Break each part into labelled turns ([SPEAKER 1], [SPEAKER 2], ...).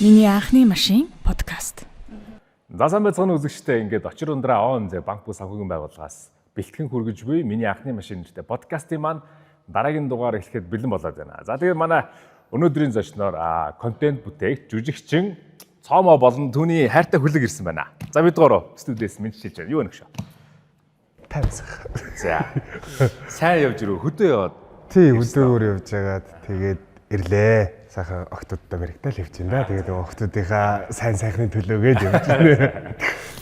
[SPEAKER 1] Миний анхны машин подкаст.
[SPEAKER 2] За сайн байцгаана үзэгчдээ ингээд очир ундраа он банк бус санхүүгийн байгууллагаас бэлтгэн хүргэж буй миний анхны машин нэртэй подкастын маань дараагийн дугаар эхлэхэд бэлэн болоод байна. За тэгээд манай өнөөдрийн зочноор контент бүтээгч, жүжигчин Цомо болон түүний хайртай хүлэг ирсэн байна. За бид гурав студиэс мэдчилж байна. Юу нөхшөө?
[SPEAKER 3] Тавцах.
[SPEAKER 2] За. Сайн явж ирүү. Хөдөө яваад.
[SPEAKER 3] Тий, хөдөөгөр явж байгаад тэгээд ирлээ. Сайхан октодтой мэрэгтэй л явж байна. Тэгээд октодынхаа сайн сайхны төлөөгээд явж байна.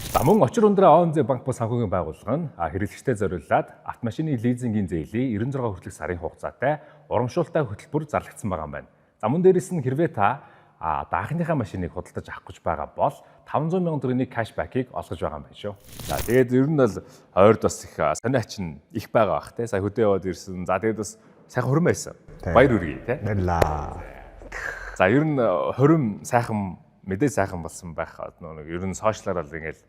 [SPEAKER 2] За мөн очир ундраа ОНЗ банк бус санхүүгийн байгууллага нь хэрэглэгчтэй зориулаад автомашины лизингийн зээлийг 96 хүртэлх сарын хугацаатай урамшуултай хөтөлбөр зарлагдсан байгаа юм байна. За мөн дээрэс нь хэрвээ та анхныхаа машиныг худалдаж авах гэж байгаа бол 500 сая төгрөгийн кэшбэкийг олгож байгаа юм байна шүү. За тэгээд ер нь бол ойрд бас их сониач нь их байгаа бах те. Сая хөдөө яваад ирсэн. За тэгээд бас сайхан хурим байсан. Баяр үргээ те.
[SPEAKER 3] Баярлаа.
[SPEAKER 2] За ер нь хурим сайхан мэдээ сайхан болсон байх. Нэг ер нь сошиалаар бол ингээл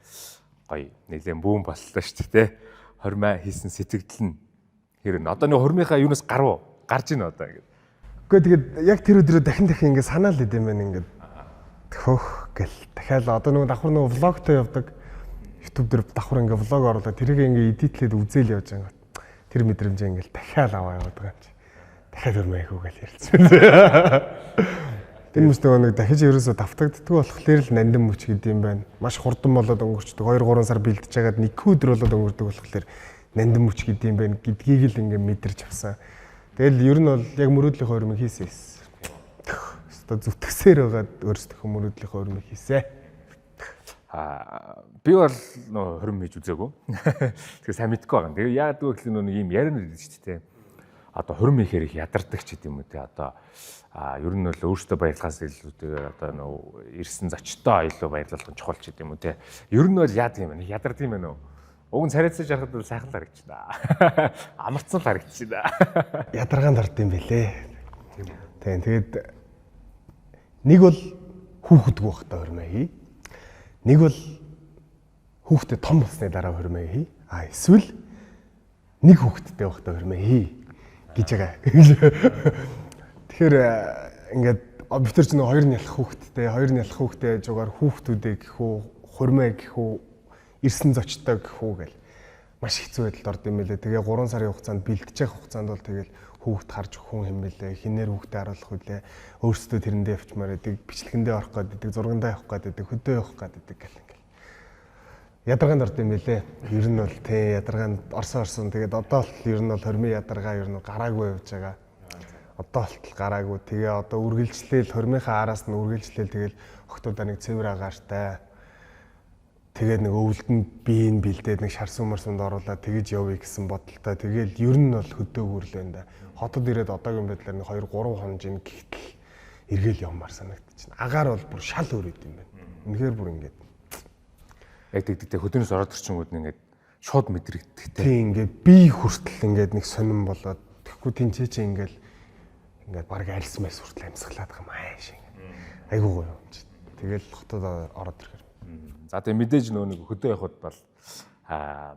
[SPEAKER 2] гоё нэлээд бүүн боллоо шүү дээ те. Хурмаа хийсэн сэтгэл нь хэрэг. Одоо нэг хурмынхаа юунаас гарч ийн одоо ингээд.
[SPEAKER 3] Гэхдээ тэгээд яг тэр өдрөө дахин ингээд санаал идэм байна ингээд. Хөх гэл дахиад одоо нэг давхар нэг влогтой явдаг. YouTube дээр давхар ингээд влог оруулаад тэрийг ингээд эдитлээд үзээл явж байгаа. Тэр мэдрэмж ингээд дахиад аваа яваад байгаа юм чи. Дахиад хурмаа хийх үгээл ярилцсан. Тэр мөстөө нэг дахиж ерөөсө давтагддаг болохоор л нандин мөч гэдэг юм байна. Маш хурдан болоод өнгөрчдөг. 2-3 сар бэлдэж байгаад нэг өдөр болоод өнгөрдөг болохоор нандин мөч гэдэг юм байна. Гэдгийг л ингээд мэдэрч авсан. Тэгэл ер нь бол яг мөрөөдлийн хурмыг хийсэн. Өстө зүтгэсээр байгаад өөрсдөө мөрөөдлийн хурмыг хийсэн.
[SPEAKER 2] Би бол хурим хийж үзээгүй. Тэгэхээр сайн мэдэхгүй байгаа. Тэгээ яагаад гэвэл нэг юм яриа нэр дээ шүү дээ. Одоо хурим хийхээр их ядардаг ч гэдэм үү те. Одоо ер нь бол өөртөө баярлахаас илүүтэйгээр одоо ирсэн зочтой илүү баярлах нь чухал ч гэдэм үү те. Ер нь бол яадаг юм бэ? Ядардаг юм байна уу? Уг нь царайцсан жарахад бол сайхан л харагдчихна. Амарцсан л харагдчихна.
[SPEAKER 3] Ядаргаанд орд юм бэлээ. Тэгээд нэг бол хүүхдг байхдаа хурмаа хий. Нэг бол хүүхдэд том болсны дараа хурмаа хий. Эсвэл нэг хүүхдтэй байхдаа хурмаа хий гэж байгаа. Тэгэхээр ингээд бид нар ч нэг хоёр нялх хүүхдтэй жугаар хүүхдүүдээ гэхүү хурмаа гэхүү ирсэн зочтой гэхүү гэл маш хэцүү байдалд орд юм байлээ. Тэгээ 3 сарын хугацаанд бэлтэж явах хугацаанд бол тэгэл хүүхд харж хүн хэмээлээ. Хинээр хүүхдэд харуулах үлээ. Өөрсдөө тэрэндээ явчмаар байдаг, бичлэгэндээ орох гэдэг, зургандаа явах гэдэг, хөдөө явах гэдэг гэл ингээл. Ядаргаанд орд юм байлээ. Ер нь бол тий ядаргаанд орсон. Тэгээд одоо л ер нь бол хормын ядаргаа ер нь гараагүй явж байгаа. Одоо л гараагүй. Тэгээ одоо үргэлжлээл хормынхаа араас нь үргэлжлээл тэгэл октодоо нэг цэвэр агаартай. Тэгээд нэг өвөлдөнд биеийг бэлдээд нэг шар сүмэрсэнд оруулаад тэгэж явъя гэсэн бодолтой. Тэгээл ер нь бол хөдөөгөөрлөө да. Хотод ирээд одоогийн байдлаар нэг 2-3 хоног гихтэл эргээл явмаар санагдчихна. Агаар бол бүр шал өөр юм байна. Үнэхээр бүр ингээд
[SPEAKER 2] яг тэгдэгтэй хөдөөнөөс ороод ирчингүүд ингээд шууд мэдрэгддэг.
[SPEAKER 3] Тийм ингээд бие хүртэл ингээд нэг сонирн болоод тэгэхгүй тэнцээч ингээд баг альс мэс хүртэл амьсгалаад байгаа юм аа шиг. Айгуу гоё юм чи. Тэгэл хотод ороод ирэхээр.
[SPEAKER 2] За тэгээ мэдээж нэг хөдөө явахд бол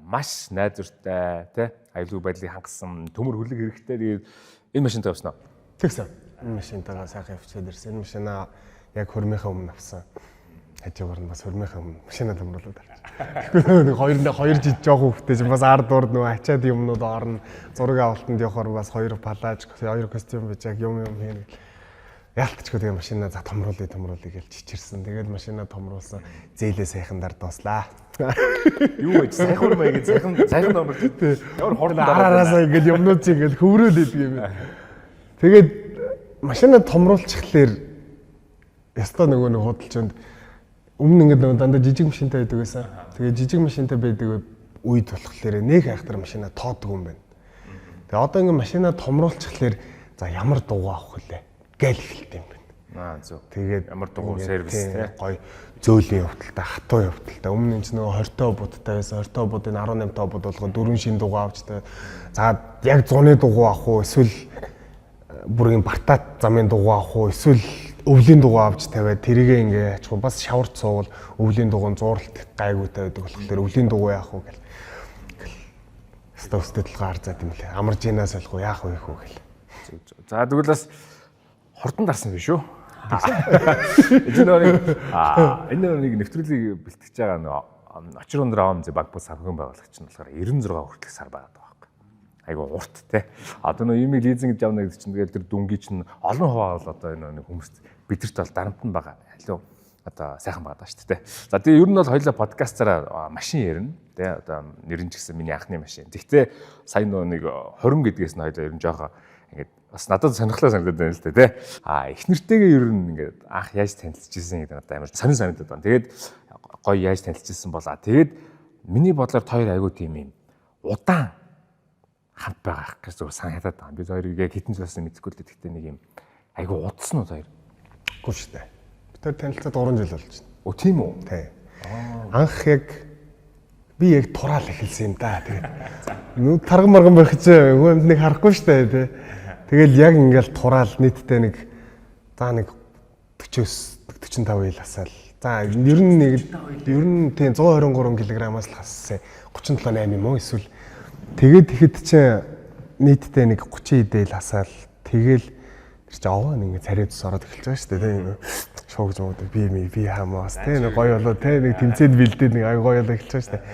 [SPEAKER 2] маш найдвартай тий аюулгүй байдлыг хангасан төмөр хүлэг хэрэгтэй. Тэгээд энэ машинтай явсан уу?
[SPEAKER 3] Тэгсэн. Энэ машинтайгаа сайхан явчихад ирсэн. Энэ машинаа яг хөрмийнхаа өмнө авсан. Хажуугаар нь бас хөрмийнхаа өмнө машинаа төмөрлөд авсан. Тэгэхгүй нэг хоёр жиж жоох хөвгтэй чинь бас ард урд нөгөө ачаад юмнууд орно. Зураг авалтанд явахаар бас хоёр палаж, хоёр костюм бич яг юм хийнэ. Яалтчгүй тэгээ машинаа за томруулъя гэж чичирсэн. Тэгээд машинаа томруулсан. Зээлээ сайхандаар дууслаа.
[SPEAKER 2] Юу гэж сайхан хурмаа гэж сайхан томруулж тээ. Ямар хорн
[SPEAKER 3] араасаа ингээд юмнууд чинь ингээд хөврөөл идэг юм. Тэгээд машинаа томруулчихлаэр ястаа нөгөө нэг худалчинд өмнө ингээд нөгөө дандаа жижиг машинтай байдаг байсан. Тэгээд жижиг машинтай байдаг үед болохоор нэг хайхтар машинаа тоодог юм байна. Тэгээд одоо ингээд машинаа томруулчихлаэр за ямар дугаа авах вүлээ гэл эхэлт юм байна.
[SPEAKER 2] Зөв.
[SPEAKER 3] Тэгээд
[SPEAKER 2] ямар дугуй сервис те
[SPEAKER 3] гоё зөөлөн явталтай, хатуу явталтай. Өмнө нь ч нөгөө 20 тоо будтай байсан. 20 тоо будыг 18 тоо буд болгоод 4 шин дугаа авч та. За яг 100-ны дугаа авах уу эсвэл бүрийн бартаат замын дугаа авах уу эсвэл өвлийн дугаа авч тавиад тэрийгээ ингээ ачгүй бас шаварч суувал өвлийн дугуун зууралт гайгүйтай байдаг болохоор өвлийн дугаа яах уу гэл. Өстө талгаар заад юм лээ. Амаржийнаас олох уу яах вэ хүү гэл.
[SPEAKER 2] За тэгвэл бас хурдан дарсан биш үү? Энэ нэг нэвтрүүлгийг бэлтгэж байгаа нөгөө очир өндөр аамз баг бус санхүүгийн байгуулагч нь болохоор 96 хүртэлх сар байгаад байгаа байхгүй. Айгу урт те. Одоо нөгөө имийг лизинг гэж явна гэдэг чинь тэгэл тэр дүнгийн чинь олон хуваа бол одоо энэ нэг хүмүүст бидэрт бол дарамт нь байгаа. Халиу одоо сайхан байгаа шүү дээ. За тэгээ ер нь бол хоёлаа подкастаараа машин ярина. Тэ одоо нэр нь ч гэсэн миний анхны машин. Тэгтээ сая нэг хурим гэдгээс нь хоёлаа ер нь жоохоо ингээд бас надад сонирхолтой санагдаад байна л дээ, тэ. Их нэртэйгээ ер нь ингээд анх яаж танилцчихсэн гэдэг надад амар сонир санагдаад байна. Тэгээд гоё яаж танилцчихсан болоо. Тэгээд миний бодлоор хоёр айгуу тийм юм удаан хамт байгаа гэж зүгээр санагдаад байна. Бид хоёрыг яг хэдэн жилээс мэдхгүй л дээ. Тэгтээ нэг юм айгуу удсан уу хоёр?
[SPEAKER 3] Үгүй шүү дээ. Бид хоёр танилцаад 3 жил болж байна.
[SPEAKER 2] Оо тийм үү?
[SPEAKER 3] Тий. Анх яг би яг тураал эхэлсэн юм да. Тэгээд нүд тарган марган байх чинь хүмүүнд нэг харахгүй шүү дээ, тий. Тэгэл яг ингээл тураал нийтдээ нэг за нэг 40-с 45 ил хасаал. За ер нь тийм 123 кг-аас л хассан. 37.8 юм уу эсвэл тэгээд тэгэхэд чинь нийтдээ нэг 30 идэл хасаал. Тэгэл тэр чинь аваа нэг царай ус ороод эхэлж байгаа шүү дээ. Тийм шуугж мод би хамаас тийм нэг гоё болоо тийм нэг тэмцээд бэлдээд нэг ай гоё болоо эхэлж байгаа шүү дээ.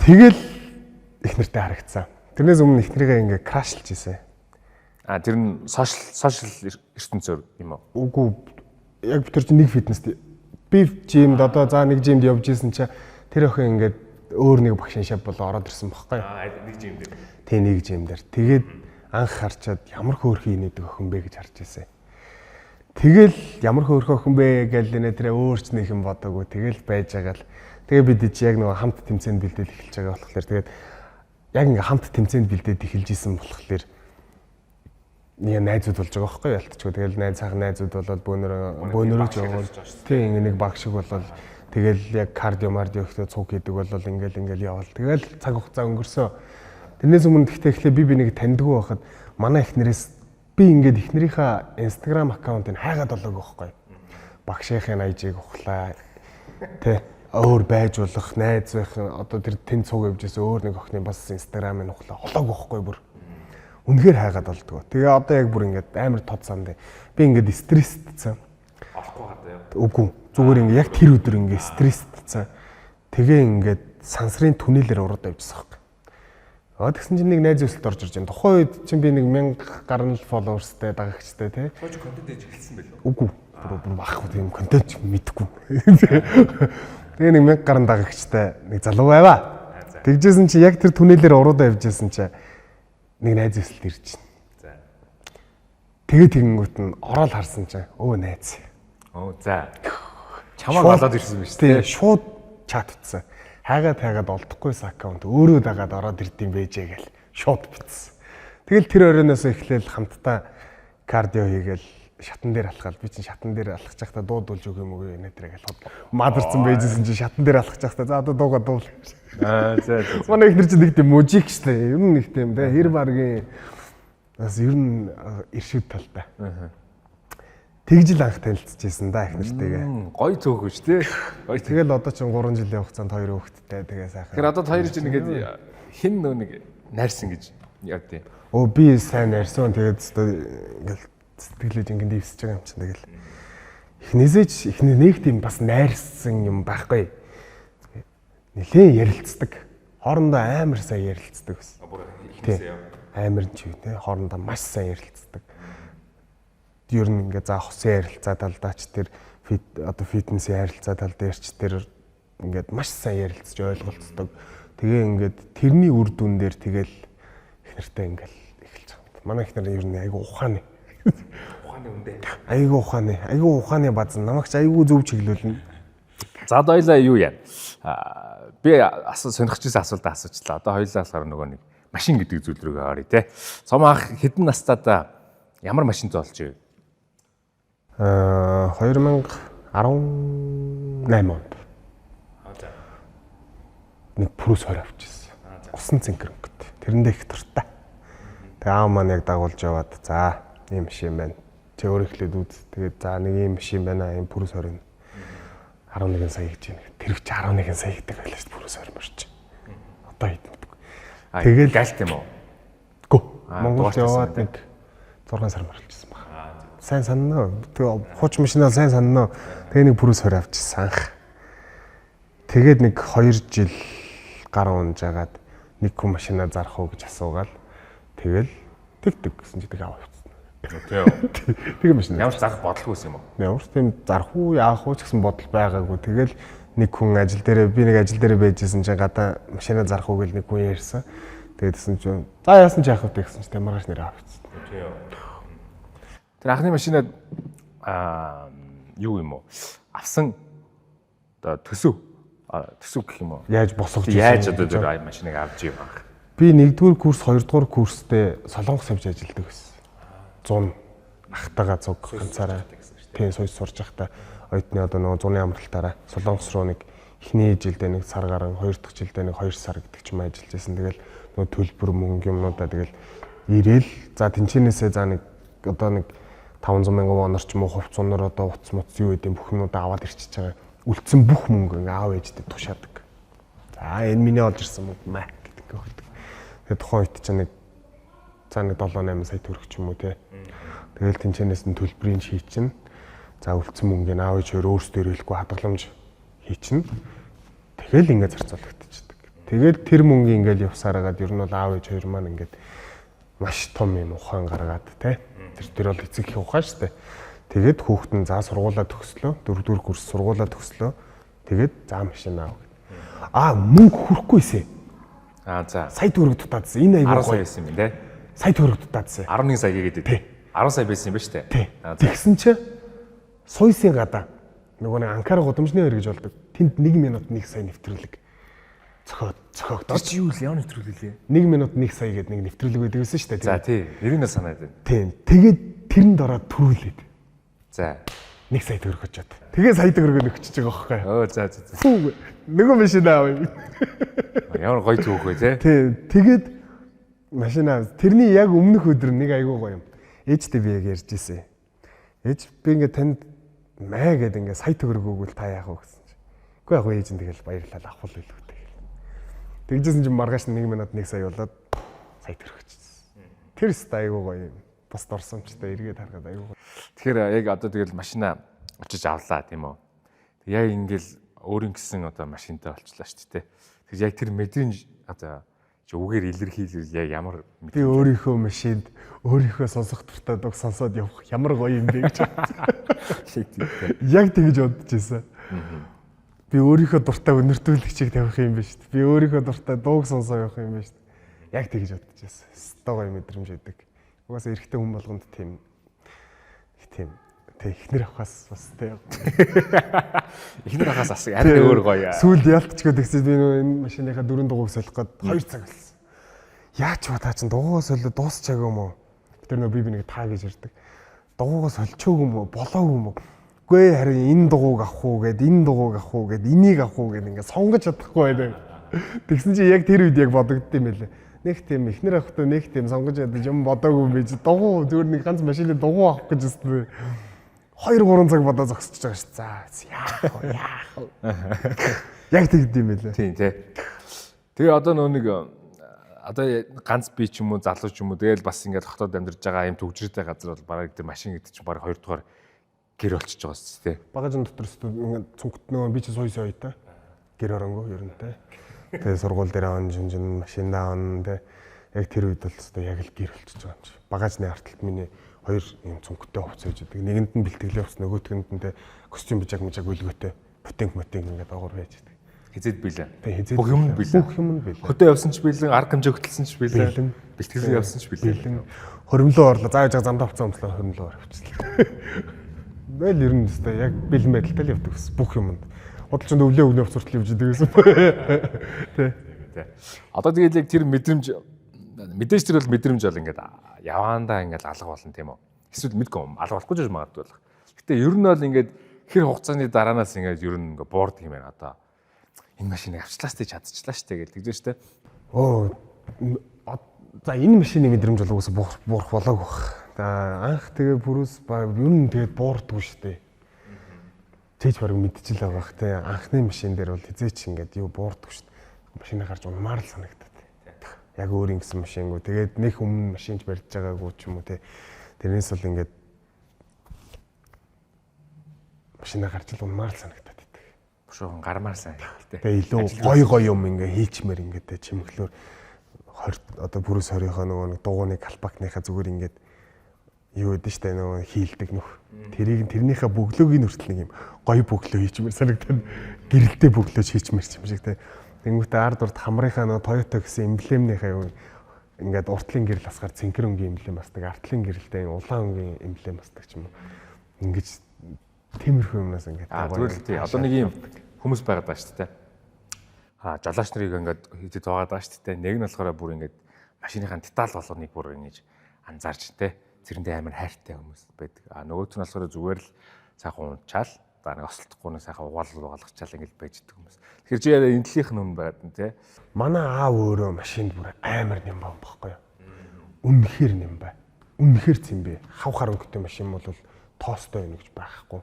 [SPEAKER 3] Тэгэл их нэртэй харагдсан. Тэрнээс өмнө их нэрээ ингээ крашлж ийсэн.
[SPEAKER 2] Тэр нь сошиал ертөнцөөр юм уу?
[SPEAKER 3] Үгүй яг тэр чинь нэг фитнест би жимд одоо за нэг жимд явж исэн чинь тэр охин ингээд өөр нэг багшин шав болоо ороод ирсэн баггүй.
[SPEAKER 2] Нэг жим дээр.
[SPEAKER 3] Тэ нэг жим дээр. Тэгээд анх харчаад ямар хөөрхий инээдэг охин бэ гэж харж ирсэн. Тэгэл ямар хөөрхий охин бэ гэж нэ тэр өөрч нэг юм бодоогүй. Тэгэл байж байгаа л. Тэгээ бид чи яг нөгөө хамт тэмцээнд бэлдээд эхэлж байгаа болохоор тэгээд яг ингээ хамт тэмцээнд бэлдээд эхэлж исэн болохоор нэг найзууд болж байгаа байхгүй ялтчгүй. Тэгэл сайхан найзууд болоод бөөнөрөө ч яваад тий ингээ нэг баг шиг болоод тэгэл яг кардио ихтэй цуг хийдэг болол ингээл явал. Тэгэл цаг хугацаа өнгөрсөн. Тэрнээс өмнө гэхдээ би нэг таньдгүй байхад манай эхнэрээс би ингээд эхнэрийнхээ Instagram аккаунтыг хайгаад болоогүй байхгүй. Багшийнхын IG-г ухлаа. Тэ өөр байж болох найз байх одоо тэр тэн цуг явжсэн өөр нэг охины бас Instagram-ыг ухлаа. Олоогүй байхгүй бүр. Үнэхээр хайгаад болдгоо. Тэгээ одоо яг бүр ингээд амар тод санд. Би ингээд стрессдсэн.
[SPEAKER 2] Олохгүй гадаа яа.
[SPEAKER 3] Үгүй. Зүгээр ингээд яг тэр өдөр ингээд стрессдсэн. Тэгээ ингээд сансрын түнэлээр ураад авчихсан хэрэг. Тэгсэн чинь нэг найз өсөлт орж ирж байна. Тухайн үед чинь би нэг 1000 гаруй фолловерстэй дагагчтай тий.
[SPEAKER 2] Сууж контент хийж эхэлсэн байлоо.
[SPEAKER 3] Үгүй. Бүр баахгүй тийм контент мэдгүй. Тэгээ нэг 1000 гаруй дагагчтай нэг залуу байваа. Тэгжсэн чи яг тэр түнэлээр урууд авчихсан чи нэг найз өсөлт ирж байна.
[SPEAKER 2] За.
[SPEAKER 3] Тэгээ тэгэнгүүт нь ороод харсан чи өө найз.
[SPEAKER 2] За. Чамаа болоод ирсэн биз дээ.
[SPEAKER 3] Шууд чат утсан. Хайгаад олдохгүйс аккаунт өөрөө дагаад ороод ирдэм байжээ гэл шууд битсэн. Тэгэл тэр оройноос эхлээл хамтдаа кардио хийгээл шатан дээр алхаал. Би чинь шатан дээр алхаж байхдаа дуудулж өг юм уу нэ тэрэг алхаад мадарсан байжсэн чинь шатан дээр алхаж байхдаа за одоо дуугаа дуул.
[SPEAKER 2] За.
[SPEAKER 3] Манай ихнэр чинь нэг тийм мужик штэ. Ер нь нэг тийм тэ хэр баргийн бас ер нь иршүүд талтай. Тэгж л анх танилцчихсан да их нэртэйгээ.
[SPEAKER 2] Гоё цөөхөө ш тий. Гоё.
[SPEAKER 3] Тэгэл одоо ч 3 жилийн хугацаанд 2 хүүхэдтэй тэгээ сайхан.
[SPEAKER 2] Тэгэхээр одоо хоёр чинь ингээд хин нэг найрсан гэж яа тий.
[SPEAKER 3] Би сайн найрсан. Тэгээд ингээл сэтгэлээ ингээд дэвсэж байгаа юм чинь тэгэл. Эхнээсээ ч эхнээ нэг тийм бас найрсан юм байхгүй. Нилээн ярилцдаг. Хоорондоо амар сайн ярилцдаг ус. Эхнээсээ амар ч юу тий. Хоорондоо маш сайн ярилцдаг. Ер нь ингээ за хосын ярилцаа талдаач тэр одоо фитнесийн ярилцаа тал дээр ч тэр ингээд маш сайн ярилцж ойлголцдог. Тэгээ ингээд тэрний үр дүн дээр тэгэл их нэртэй ингээл эхэлж байгаа. Манай их нар ер нь айгу ухааны.
[SPEAKER 2] Ухааны үндэ.
[SPEAKER 3] Айгу ухааны базан намайг ч айгу зөв чиглүүлнэ.
[SPEAKER 2] За одоо хоёлаа юу яа. Би сонирхчихсан асуултаа асуучлаа. Одоо хоёлаа болохоор нөгөө нэг машин гэдэг зүйл рүү оръё те. Сом анх хэдэн настайдаа ямар машин зоолж вэ?
[SPEAKER 3] 2018 онд.
[SPEAKER 2] За.
[SPEAKER 3] Нэг Purus 20 авчихсан. Усан цэнхэр өнгөт. Тэрэндээ их дуртай. Тэгээ аав маань яг дагуулж яваад за ийм машин байна. Чи өөр ихлээд үз. Тэгээд за нэг ийм машин байна. Ийм Purus 20 11 сая гэж байна. Тэр их 11 сая гэдэг байлаа шүү Purus 20 мөрч. Одоо хэд мэдгүй. Тэгэл
[SPEAKER 2] галт юм уу?
[SPEAKER 3] Гү. Монголд яваад нэг 6 сар морилжсэн баг. Сайн санана уу? Тэгээ хууч машинаа сайн санана уу? Тэгээ нэг пүрээс хорь авчихсан анх. Тэгээд нэг 2 жил гар унжаагаад нэг хүн машинаа зарах уу гэж асуугаал. Тэгэл тэг гэсэн чи тэгээ авчихсан. Тэгээ машин.
[SPEAKER 2] Ямар ч зарах бодлогоос юм уу?
[SPEAKER 3] Ямар ч тийм зарах уу яах уу ч гэсэн бодол байгаагүй. Тэгэл нэг хүн ажил дээр би нэг ажил дээр байжсэн чинь гадаа машинаа зарах уу гэл нэг хүн ярьсан. Тэгээдсэн чинь за яасан ч яах вэ гэсэн чинь маргааш нэрээ авчихсан.
[SPEAKER 2] Тэр анхны машинаа юу юм уу? Авсан оо төсөв гэх юм уу?
[SPEAKER 3] Яаж босгож
[SPEAKER 2] яаж одоо тэр машиныг авч юм аа?
[SPEAKER 3] Би 1-р курс 2-р курстэй Солонгос явж ажилладаг байсан. 100 ахтагаа цуг ганцаараа тийм сойс сурж байхдаа оюутны одоо нөгөө 100-ны амралтаараа Солонгос руу нэг эхний жилдээ нэг сар гарan 2 дахь жилдээ нэг 2 сар гэдэг ч юм ажиллаж байсан. Тэгэл нөгөө төлбөр мөнгө юмнуудаа тэгэл ирээл за тэнцэнээсээ за нэг одоо нэг 500 мянган вонор ч юм уу хувцсунаар одоо утас муц юу гэдэг бүх юмудаа аваад ирчихэж байгаа. Үлдсэн бүх мөнгө ингээ аав ээжтэй тушаадаг. За энэ миний олж ирсэн мөнгө маа гэдэг өгдөг. Тэгээ тухайн үед чинь нэг за нэг 7-8 сая төгрөг ч юм уу те. Тэгэл тэнцэнээс нь төлбөрийн хийчин. За үлдсэн мөнгөний аав ээж өөрсдөө ирэхгүй хадгаламж хийчин. Тэгэл ингээ зарцуулагдчихдаг. Тэгэл тэр мөнгө ингээл явсаар хагаад ер нь бол аав ээж хоёр маань ингээд маш том юм ухаан гаргаад те. Тэр бол эцэг их ухаан шүү дээ. Тэгээд хүүхэд нь за сургуулаа төгслөө. 4-р курс сургуулаа төгслөө. Тэгээд за машин аав. Мөнгө хүрхгүйсэ.
[SPEAKER 2] За.
[SPEAKER 3] Сая төгрөг дутаадсан. Энэ аягүй
[SPEAKER 2] 10 сая байсан юм те.
[SPEAKER 3] Сая төгрөг дутаадсан.
[SPEAKER 2] 11 сая гэдэг. 10 сая байсан юм ба штэ.
[SPEAKER 3] Тэгсэн чи сойсын гадаа нөгөө нэг анкара гудамжны хоёр гэж болдог. Тэнд 1 минут 1 сая нэвтрүүлэг цохогдоод.
[SPEAKER 2] Чи юу л ямар нэвтрүүлэг лээ?
[SPEAKER 3] 1 минут 1 сая гэдэг нэг нэвтрүүлэг байдаг байсан шүү дээ.
[SPEAKER 2] За тий. Нэрнээ санаад байна.
[SPEAKER 3] Тийм. Тэгээд тэрэнд ороод төрүүлээд.
[SPEAKER 2] За.
[SPEAKER 3] 1 сая төгрөг очоод. Тэгээ сая төгрөгөө нөхчихөж байгаа байхгүй.
[SPEAKER 2] За.
[SPEAKER 3] Нөгөө машин аав.
[SPEAKER 2] Ямар гоё түүх вэ те?
[SPEAKER 3] Тийм. Тэгээд машин аав. Тэрний яг өмнөх өдөр нэг айгүй гоё юм. Ээжтэй би яг ярьж ирсэн. Ээж би ингээ танд маа гэдэг ингээ сая төгрөг өгвөл та яах вэ гэсэн чинь. Үгүй яг ээж нь тэгэл баярлалаа авах л байлгүй тэгэл. Тэгжсэн чинь маргааш 1 минут 1 сая болоод сая төгрөг өгчихсэн. Тэр өстө айгүй гоё юм. Бас дорсомчтой эргээд харгаад айгүй гоё.
[SPEAKER 2] Тэгэхээр яг одоо тэгэл машина очиж авлаа тийм үү. Тэг яг ингээл өөрийн гэсэн одоо машинтай болчлаа шүү дээ. Тэг яг тэр мэдрэмж одоо үгээр илэрхийлвэл яг ямар
[SPEAKER 3] би өөрийнхөө машинд өөрийнхөө сонсох дуртай дог сонсоод явах ямар гоё юм бэ гэж бодсон. Яг тэгж бодож байсан. Би өөрийнхөө дуртай өнөртүүлэгчийг тавих юм ба шүү дээ. Би өөрийнхөө дуртай дууг сонсоо явах юм ба шүү дээ. Яг тэгж бодож байсан. Өстой гоё мэдрэмж өгдөг. Угаасаа эрэгтэй хүн болгонд тийм ихнэр авахаас бас тийм.
[SPEAKER 2] Ихнэр авахаас асуу арай өөр гоё.
[SPEAKER 3] Сүүлд ялтчгүй тэгсэн би энэ машиныхаа 4 дугуйг солих гээд 2 цаг болсон. Яаж ч удаа чин дугуйгаа солио дуусчаагүй юм уу? Тэр нөө би нэг таа гэж ирдэг. Дугуйгаа соличоогүй юм уу? Болоогүй юм уу? Үгүй харин энэ дугуйг авах уу гэд энэ дугуйг авах уу гэд энийг авах уу гэд ингээд сонгож чадахгүй байдаг. Тэгсэн чинь яг тэр үед яг бодогдсон юм байлээ. Нэг тийм ихнэр авахдаа нэг тийм сонгож ядаж юм бодоогүй юм биш. Дугуй зүгээр нэг ганц машины дугуй авах гэж өстэй. 2-3 цаг бодоо зогсож байгаа ш. За яах вэ? Яг тэгдэм юм байлээ.
[SPEAKER 2] Тийм тий. Тэгээ одоо нэг одоо ганц би ч юм уу залуу ч юм уу тэгэл бас ингээд хотод амьдарч байгаа юм төвчртэй газар бол бараг тэр машин гэдэг чинь бараг 2 дугаар гэр болчихж байгаа шүү дээ.
[SPEAKER 3] Багажин дотор ингээд цүнхтнөө би чи сойсоо оётой. Гэр оронгоо ер нь те. Тэгээ сургууль дээр аван жин машиндаа аван те. Яг тэр үед бол өстой яг л гэр болчихж байгаа юм чи. Багажны арталт миний 2 юм цүнхтэй хувцас байж байгаа. Нэгэнд нь бэлтгэлийн хувцас нөгөөтгөнд нь те костюм bijag үлгөөтэй бүтэнг ингээд доогуур байж байгаа.
[SPEAKER 2] Хизээд билээ.
[SPEAKER 3] Бүх
[SPEAKER 2] юм билээ.
[SPEAKER 3] Бүх юм билээ.
[SPEAKER 2] Хөдөө явсан ч билээ, арга хэмжээ хөтөлсөн ч билээ. Бэлтгэл явсан ч билээ.
[SPEAKER 3] Хөрмлөө орлоо. Зааж замдаа хувцас өмслөө хөрмлөө оруулчихлаа. Тэгэл ер нь өстой яг бэлэн байдалтай л явдаг ус бүх юмд. Худалч нь өвлөө өгнө хувцас хүртэл явж идэг гэсэн. Тэ.
[SPEAKER 2] Одоо тэгэл яг тэр мэдрэмж мэдээж тэр бол мэдрэмж бол ингээд яваандаа ингээд алга болно тийм үү. Эсвэл мэдгүй юм алга болохгүй ч магадгүй болох. Гэтэ ер нь бол ингээд хэр хугацааны дараанаас ингээд ер нь ингээд буурд юм байна одоо. Энэ машиныг авчлаа сте чадчихлаа штэ гэж тэгж штэ.
[SPEAKER 3] За энэ машины мэдрэмж бол угсаа буурах болоогүй бах. Анх тэгээ бүрээс ер нь тэгээд буурдгүй штэ. Тэйж барыг мэдчихэл байгаа бах те. Анхны машин дээр бол хизээч ингээд юу буурдгүй штэ. Машинаа гарч унмаар л санагдаад. Яг өөр юм гэсэн машингүй. Тэгээд нэг өмнө машинч барьж байгаагүй ч юм уу те. Тэрнээс бол ингээд машина гарч ил унмаар л санагдаад байдаг.
[SPEAKER 2] Бушуухан гармаар сайн гэдэг.
[SPEAKER 3] Тэгээ илүү гой юм ингээ хийчмээр ингээ чимэглөөр одоо бүрээс 20-ийнхаа нөгөө нэг дугуйны калпакныхаа зүгээр ингээд юу гэдэг штэ нөгөө хийлдэг нөх. Тэрнийхээ бөглөөгийн хүртэл нэг юм гой бөглөө хийчмээр санагдаад гэрэлтэй бөглөөж хийчмээр юм шиг те. Тэнгүүтээ ард урд хамрынхаа нөгөө Toyota гэсэн эмблемнийхаа юу ингээд уртлын гэрэл асгаар цэнхэр өнгийн эмблем басдаг, артлын гэрэлтэй улаан өнгийн эмблем басдаг ч юм уу. Ингээд тиймэрхүү юмнаас ингээд
[SPEAKER 2] зүгээр л тий. Одоо нэг юм хүмүүс байгаад байгаа шүү дээ. Жолооч нарыг ингээд хийдэг байгаа даа шүү дээ. Нэг нь болохоор бүр ингээд машиныхаа деталь болгоныг бүр ингэж анзаарч те. Зэрэндээ амар хайртай хүмүүс байдаг. Нөгөөт нь болохоор зүгээр л сайхан унчаал, нэг осолдохгүй сайхан угаалгачаал ингэж байж идэг хүмүүс. Тэгэхээр чи яа энтлийнх нь юм байгаад нь те.
[SPEAKER 3] Манай аав өөрөө машинд бүр амар нэм баам баггүй юу. Үнэхээр нэм бай. Үнэхээр цэмбэ. Хав харанхтай машин бол тоостой байна гэж байхгүй.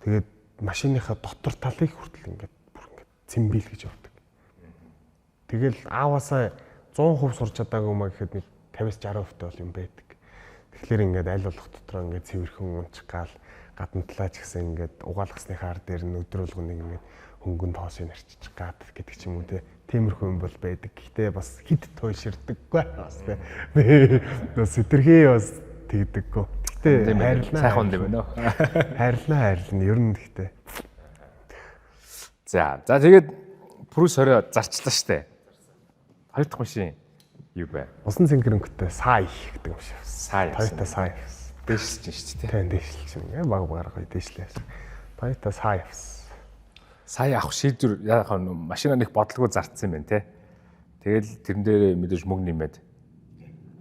[SPEAKER 3] Тэгээд машиныхаа дотор талыг хүртэл ингээд бүр ингээд цэмбэл гэж явдаг. Тэгэл ааваасаа 100% сурч чадаагүй маа гэхэд нэг 50-60% бол юм байдаг. Тэгэхээр ингээд аль болох дотроо ингээд цэвэрхэн унчих гал гадна талаач гэсэн ингээд угаалгасныхаа ар дээр нь өдрөлгөнийг ингээд хөнгөн тоосыг нарчиж гад гэдэг ч юм уу те. Тиймэрхүү юм бол байдаг. Гэхдээ бас хид туйширдаггүй бас те. Бас сэтэрхий бас тэгдэггүй. Гэхдээ хайрлаа.
[SPEAKER 2] Сайхан юм байна уу?
[SPEAKER 3] Хайрлаа. Ер нь гэхдээ.
[SPEAKER 2] За тэгээд Prius 20 зарчлаа штэ. Хоёр дахь машин юу бэ?
[SPEAKER 3] Усан цэнхэрэнхтэй сай гэдэг юм шиг.
[SPEAKER 2] Сай.
[SPEAKER 3] Toyota сай.
[SPEAKER 2] Дээшлж шүү дээ.
[SPEAKER 3] Тийм дээшлж байна. Баг багаар дээшлээ. Toyota сай.
[SPEAKER 2] Сая авах шийдвэр яг машина нэг бодлого зарцсан юм байна те. Тэгэл тэрэн дээр мэдээж мөнгө нэмээд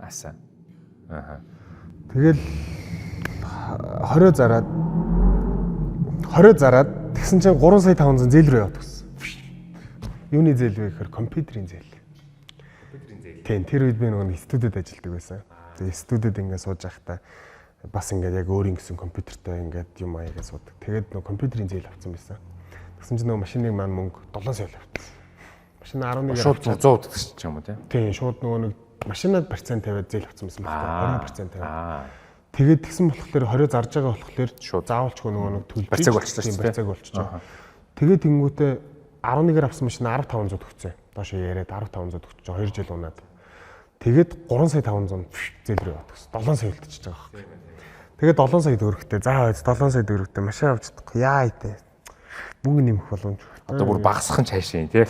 [SPEAKER 2] аасаа.
[SPEAKER 3] Тэгэл 20 зараад тэгсэн чинь 3,500,000 зээл рүү яваад гисэн. Юуны зээл вэ гэхээр компьютерийн зээл. Тийм тэр үед би нэг студид ажилладаг байсан. Тэгээ студид ингээд сууж байхдаа бас ингээд яг өөрийн гэсэн компьютертэй ингээд юм аягаа суудаг. Тэгээд нэг компьютерийн зээл авсан байсан. Тэгсэн чинь нөгөө машиныг маань мөнгө 7 сая авчихсан. Машина 11
[SPEAKER 2] шууд 100 гэж юм уу тийм.
[SPEAKER 3] Тийм шууд нөгөө нэг машинад процент тавиад зээл авсан байсан байна. 20% тавиад. Тэгээд тэгсэн болохоор 20 зарж байгаа болохоор шууд заавалчгүй нөгөө нэг төлбөр
[SPEAKER 2] барьцааг болчихлоо
[SPEAKER 3] тийм барьцааг болчихоо. Тэгээд тэнгуүтээ 11-ээр авсан машина 1500 өгцөө. Доош яриад 1500 өгч 2 жил унаад. Тэгээд 3,500,000 зээл рүү яваад гэсэн. 7 сая үлдчихэж байгаа байхгүй. Тэгээд 7 сая төгрөгтэй. За 7 сая төгрөгтэй машин авч чадахгүй. Яа идэ. Мөнгө нэмэх боломж.
[SPEAKER 2] Одоо бүр багасхан цаашаа тий.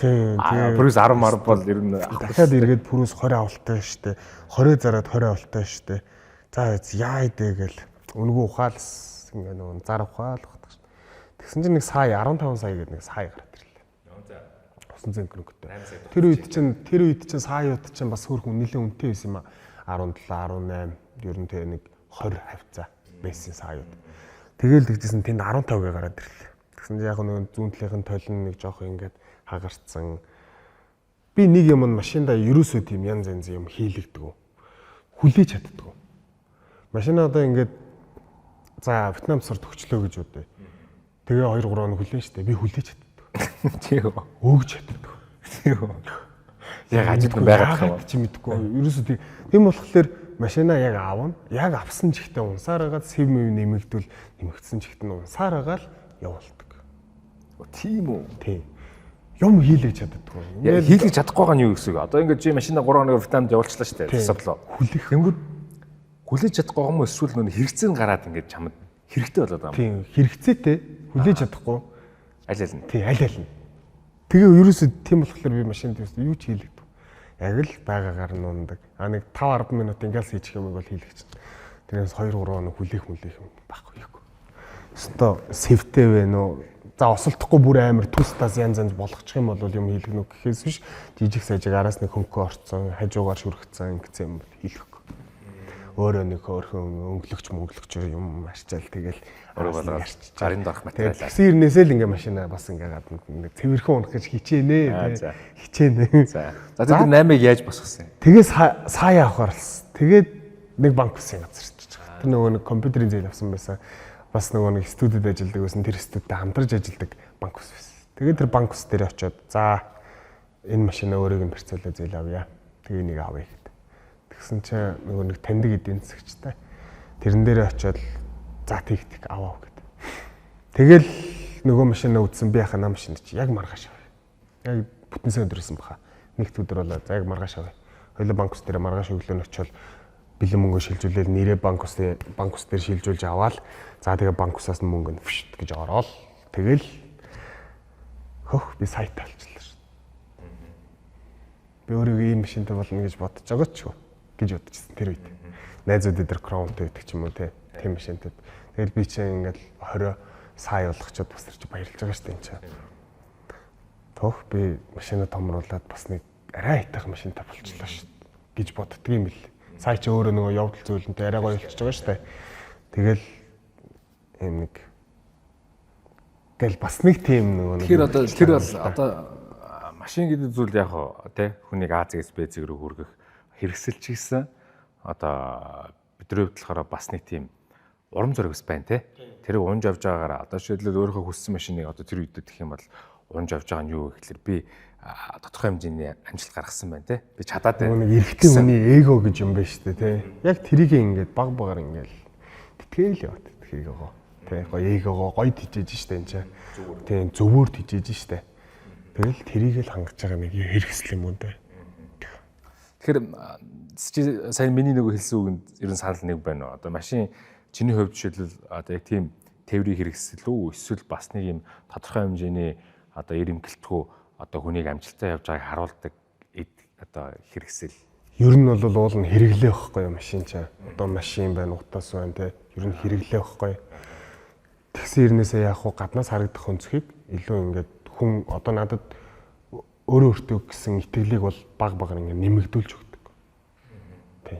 [SPEAKER 2] Prius 10 бол ер нь
[SPEAKER 3] дахиад эргээд Prius 20 авалтай штэ. 20 зараад 20 авалтай штэ. За яа идэ гэл өнгөө ухаалс ингээ нөгөө зар ухаал багтах штэ. Тэгсэн чинь нэг сая 15 сая гэдэг нэг сая гараад ирлээ. Усан цэнхэрэнхтэй. Тэр үед чинь саяуд чинь бас хөрхөн нэлээд үнэтэй байсан юм а. 17, 18 ер нь тэгээ нэг 20 хавцаа байсан саяуд. Тэгээл тэгжсэн тэнд 15-гээ гараад ирлээ. Тэгсэн чинь яг нэг зүүн талынхын толин нэг жоох ингээд хагарцсан. Би нэг юм машинда ерөөсөө тийм янз янз юм хийлэгдэг. Хүлээж чаддаг. Машина одоо ингээд за Вьетнам сар төгчлөө гэж үдээ. Тэгээ 2 3 хоног хүлээн штэ. Би хүлээж чаддаг.
[SPEAKER 2] Тийм үү.
[SPEAKER 3] Өөгч чаддаг.
[SPEAKER 2] Тийм үү. Яг ажид байгаа юм
[SPEAKER 3] чи мэдгүй. Ерөөсөө тийм болохоор машина яг аавна. Яг авсан чихтэй унсаар хагаад сэв мэв нэмэгдвэл нэмэгдсэн чихт нь унсаар хагаад явуулдаг.
[SPEAKER 2] Тийм үү.
[SPEAKER 3] Тийм. Юм хийлгэж чаддаггүй.
[SPEAKER 2] Ингээд хийлгэж чадахгүй байгаа нь юу гэсэн үг? Одоо ингээд чи машина 3 хоног Вьетнамд явуулчлаа шүү дээ. Тасаглоо.
[SPEAKER 3] Хүлээх.
[SPEAKER 2] Тэнгүүд хүлээж чадахгүй юм эсвэл нөө хэрэгцээ гараад ингээд чамд хэрэгтэй болоод байгаа юм.
[SPEAKER 3] Тийм, хэрэгцээтэй хүлээж чадахгүй.
[SPEAKER 2] Аль аль нь.
[SPEAKER 3] Тийм, аль аль нь. Тэгээ ерөөсөө тийм болохоор би машинд юу ч хийлэгдэв. Яг л байгаагаар нь ундаг. Нэг 5-10 минут ингээс хийчих юм бол хийлгэж чинь. Тэрнээс 2 3 хоног хүлээх юм байхгүй юу. Өстой сэвтэй вэ нөө. За осолдохгүй бүр амар түстас янз янз болгочих юм бол юм хийлгэнэ гэхээс биш жижиг сажиг араас нэг хөнгөө орцсон хажуугаар шүрхцэн ингэсэн юм бол хийлгэхгүй. Өөрөө нэг өөрхөн өнгөлөгч юм арчаал тэгэл
[SPEAKER 2] өөрөө болоод гарын дорх материал.
[SPEAKER 3] Тэгсэн ирнээсээ л ингээ машина бас ингээ гадна цэвэрхэн унах гэж хичээнэ. Хичээнэ.
[SPEAKER 2] За тэр 8-ыг яаж босгосон юм?
[SPEAKER 3] Тэгээ сая авахар болсон. Тэгээд нэг банк үсэн газар чиж байгаа. Тэр нөгөө нэг компьютерийн зээл авсан байсан. Бас нөгөө нэг студид ажилладаг байсан. Тэр студид хамтарч ажилладаг банк ус байсан. Тэгээд тэр банк ус дээр очиод за энэ машина өөрийг нь барьцаалаа зээл авъя. Тэгээ энийг авъя гэдэг. Тэгсэн чинь нөгөө нэг таньдаг эдийн засагчтай. Тэрэн дээрээ очиод за тэг аваа гэдэг. Тэгэл нөгөө машинаа үтсэн би яхаа нам машин чи яг маргааш авъя. Яг бүтэнсээ өдрөөсөн баха. Нэгт өдөр болоо за яг маргааш авъя. Хоёул банк ус дээр маргааш өглөө очивол бэлэн мөнгө шилжүүлээл нэрээ банк ус дээр шилжүүлж аваад за тэгээ банк усаас мөнгө нь фшт гэж ороод тэгэл хөх би сайт алчлаа шүү. Би өөрийгөө ийм машинтай болно гэж бодож байгаа ч гэж бодчихсон тэр үед. Найзууд дээр кроунтэй байдаг ч юм уу тийм машинтай. Тэгэл би чинь ингээл 20 сая болгочод тусарч баярлж байгаа шүү дээ энэ чинь. Тох би машина томруулаад бас нэг арай хайтах машинтай болчихлоо шүү гэж боддөг юм бэл. Сая чи өөрөө нөгөө явдал зүйлэнтэй арай гоё болчихж байгаа шүү дээ. Тэгэл ийм нэг гэл бас нэг тийм нөгөө
[SPEAKER 2] Тэгэхээр одоо машин гэдэг зүйл яг тий хүнийг А-зээс Б-зэг рүү хүргэх хэрэгсэлч хийсэн одоо бидний хувьд болохоор бас нэг тийм урам зориг бас байна тий. Тэрийг унж авч байгаагаараа одоо жишээлбэл өөрийнхөө хүссэн машиныг одоо тэр үед гэх юм бол унж авч байгаа нь юу гэхэлэр би тодорхой хэмжээний амжилт гаргасан байна тий. Би чадаад байна.
[SPEAKER 3] Нэг эрэгтэй хүний эго гэж юм байна шүү дээ тий. Яг тэрийг ингээд баг багаар ингээд тэтгэл яваад тэрийг гоо. Тий гоё эгогоо гоё тижээж штэ энэ чинь. Тий зөвөр тижээж штэ. Тэгэл тэрийг л хангаж байгаа нэг хэрэгсэл юм уу те.
[SPEAKER 2] Тэгэхээр чи сайн миний нөгөө хэлсэн үгэнд ерөн санал нэг байна уу? Одоо машин чиний хувьд жишээлбэл одоо яг тийм тээврийн хэрэгсэл үү эсвэл бас нэг юм тодорхой хэмжээний одоо ирэмгэлтгүү одоо хүнийг амжилтаа явж байгааг харуулдаг одоо хэрэгсэл.
[SPEAKER 3] Ер нь бол уул нь хэрэглээ байхгүй юу машин чинь. Одоо машин байна, утас байна те. Ер нь хэрэглээ байхгүй. Тэгсэн ирнээсээ яг хуу гаднаас харагдах өнцгийг илүү ингээд хүн одоо надад өөрөө өөртөө гэсэн итгэлийг бол баг багаар ингээд нэмэгдүүлж өгдөг. Тий.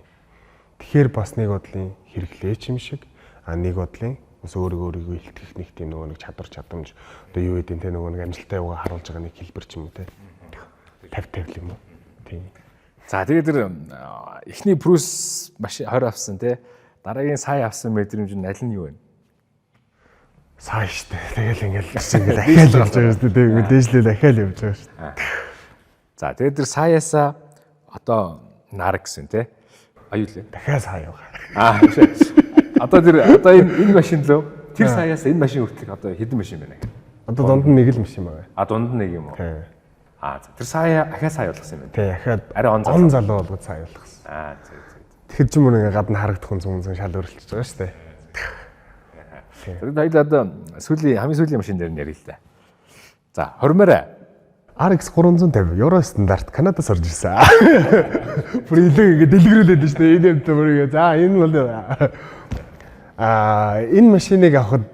[SPEAKER 3] Тэгэхээр бас нэг бодлын хэрэглээч юм шиг нэг бодлын бас өөрийгөө илтгэх нэг тийм нөгөө нэг чадвар чадамж одоо юу гэдэг те нөгөө нэг амжилттай яваа харуулж байгаа нэг хэлбэр ч юм уу те. 50 юм уу. Тий.
[SPEAKER 2] За тэгээд тэр эхний Prius машин 20 авсан те дараагийн сая авсан мэдрэмж нь аль нь юу вэ? Сая штэ. Тэгэл ингээл дахиад явж байгаа шүү дээ. Ингээд дээшлээ дахиад явж байгаа шүү дээ. За тэгээд тэр саяасаа одоо нар гэсэн те. Аюу лээ.
[SPEAKER 3] Дахиад сая яваа.
[SPEAKER 2] Одоо энэ машин лөө тэр саяас энэ машин хүртэл одоо хэдэн машин байна гэх.
[SPEAKER 3] Одоо дунд нь нэг л машин байгаа.
[SPEAKER 2] Дунд нь нэг юм уу? Тий. Тэр сая ахаа сая болгосон юм байна.
[SPEAKER 3] Тий, ахаад
[SPEAKER 2] арай
[SPEAKER 3] он залуу болгоод сая болгосон.
[SPEAKER 2] Зөв.
[SPEAKER 3] Тэгэхээр ч юм уу ингээ гадна харагдах хүн шал өөрчлөж байгаа шүү дээ.
[SPEAKER 2] Тэгээд хоёлаа хамгийн сүүлийн машин дээр ярил л да. За, хормороо.
[SPEAKER 3] RX 350 евро стандарт Канадаас орж ирсэн. Бүр илүү ингээ дэлгэрүүлээд шүү дээ. Энэ юмтай бүр ингээ. За, энэ бол энэ машиныг авахд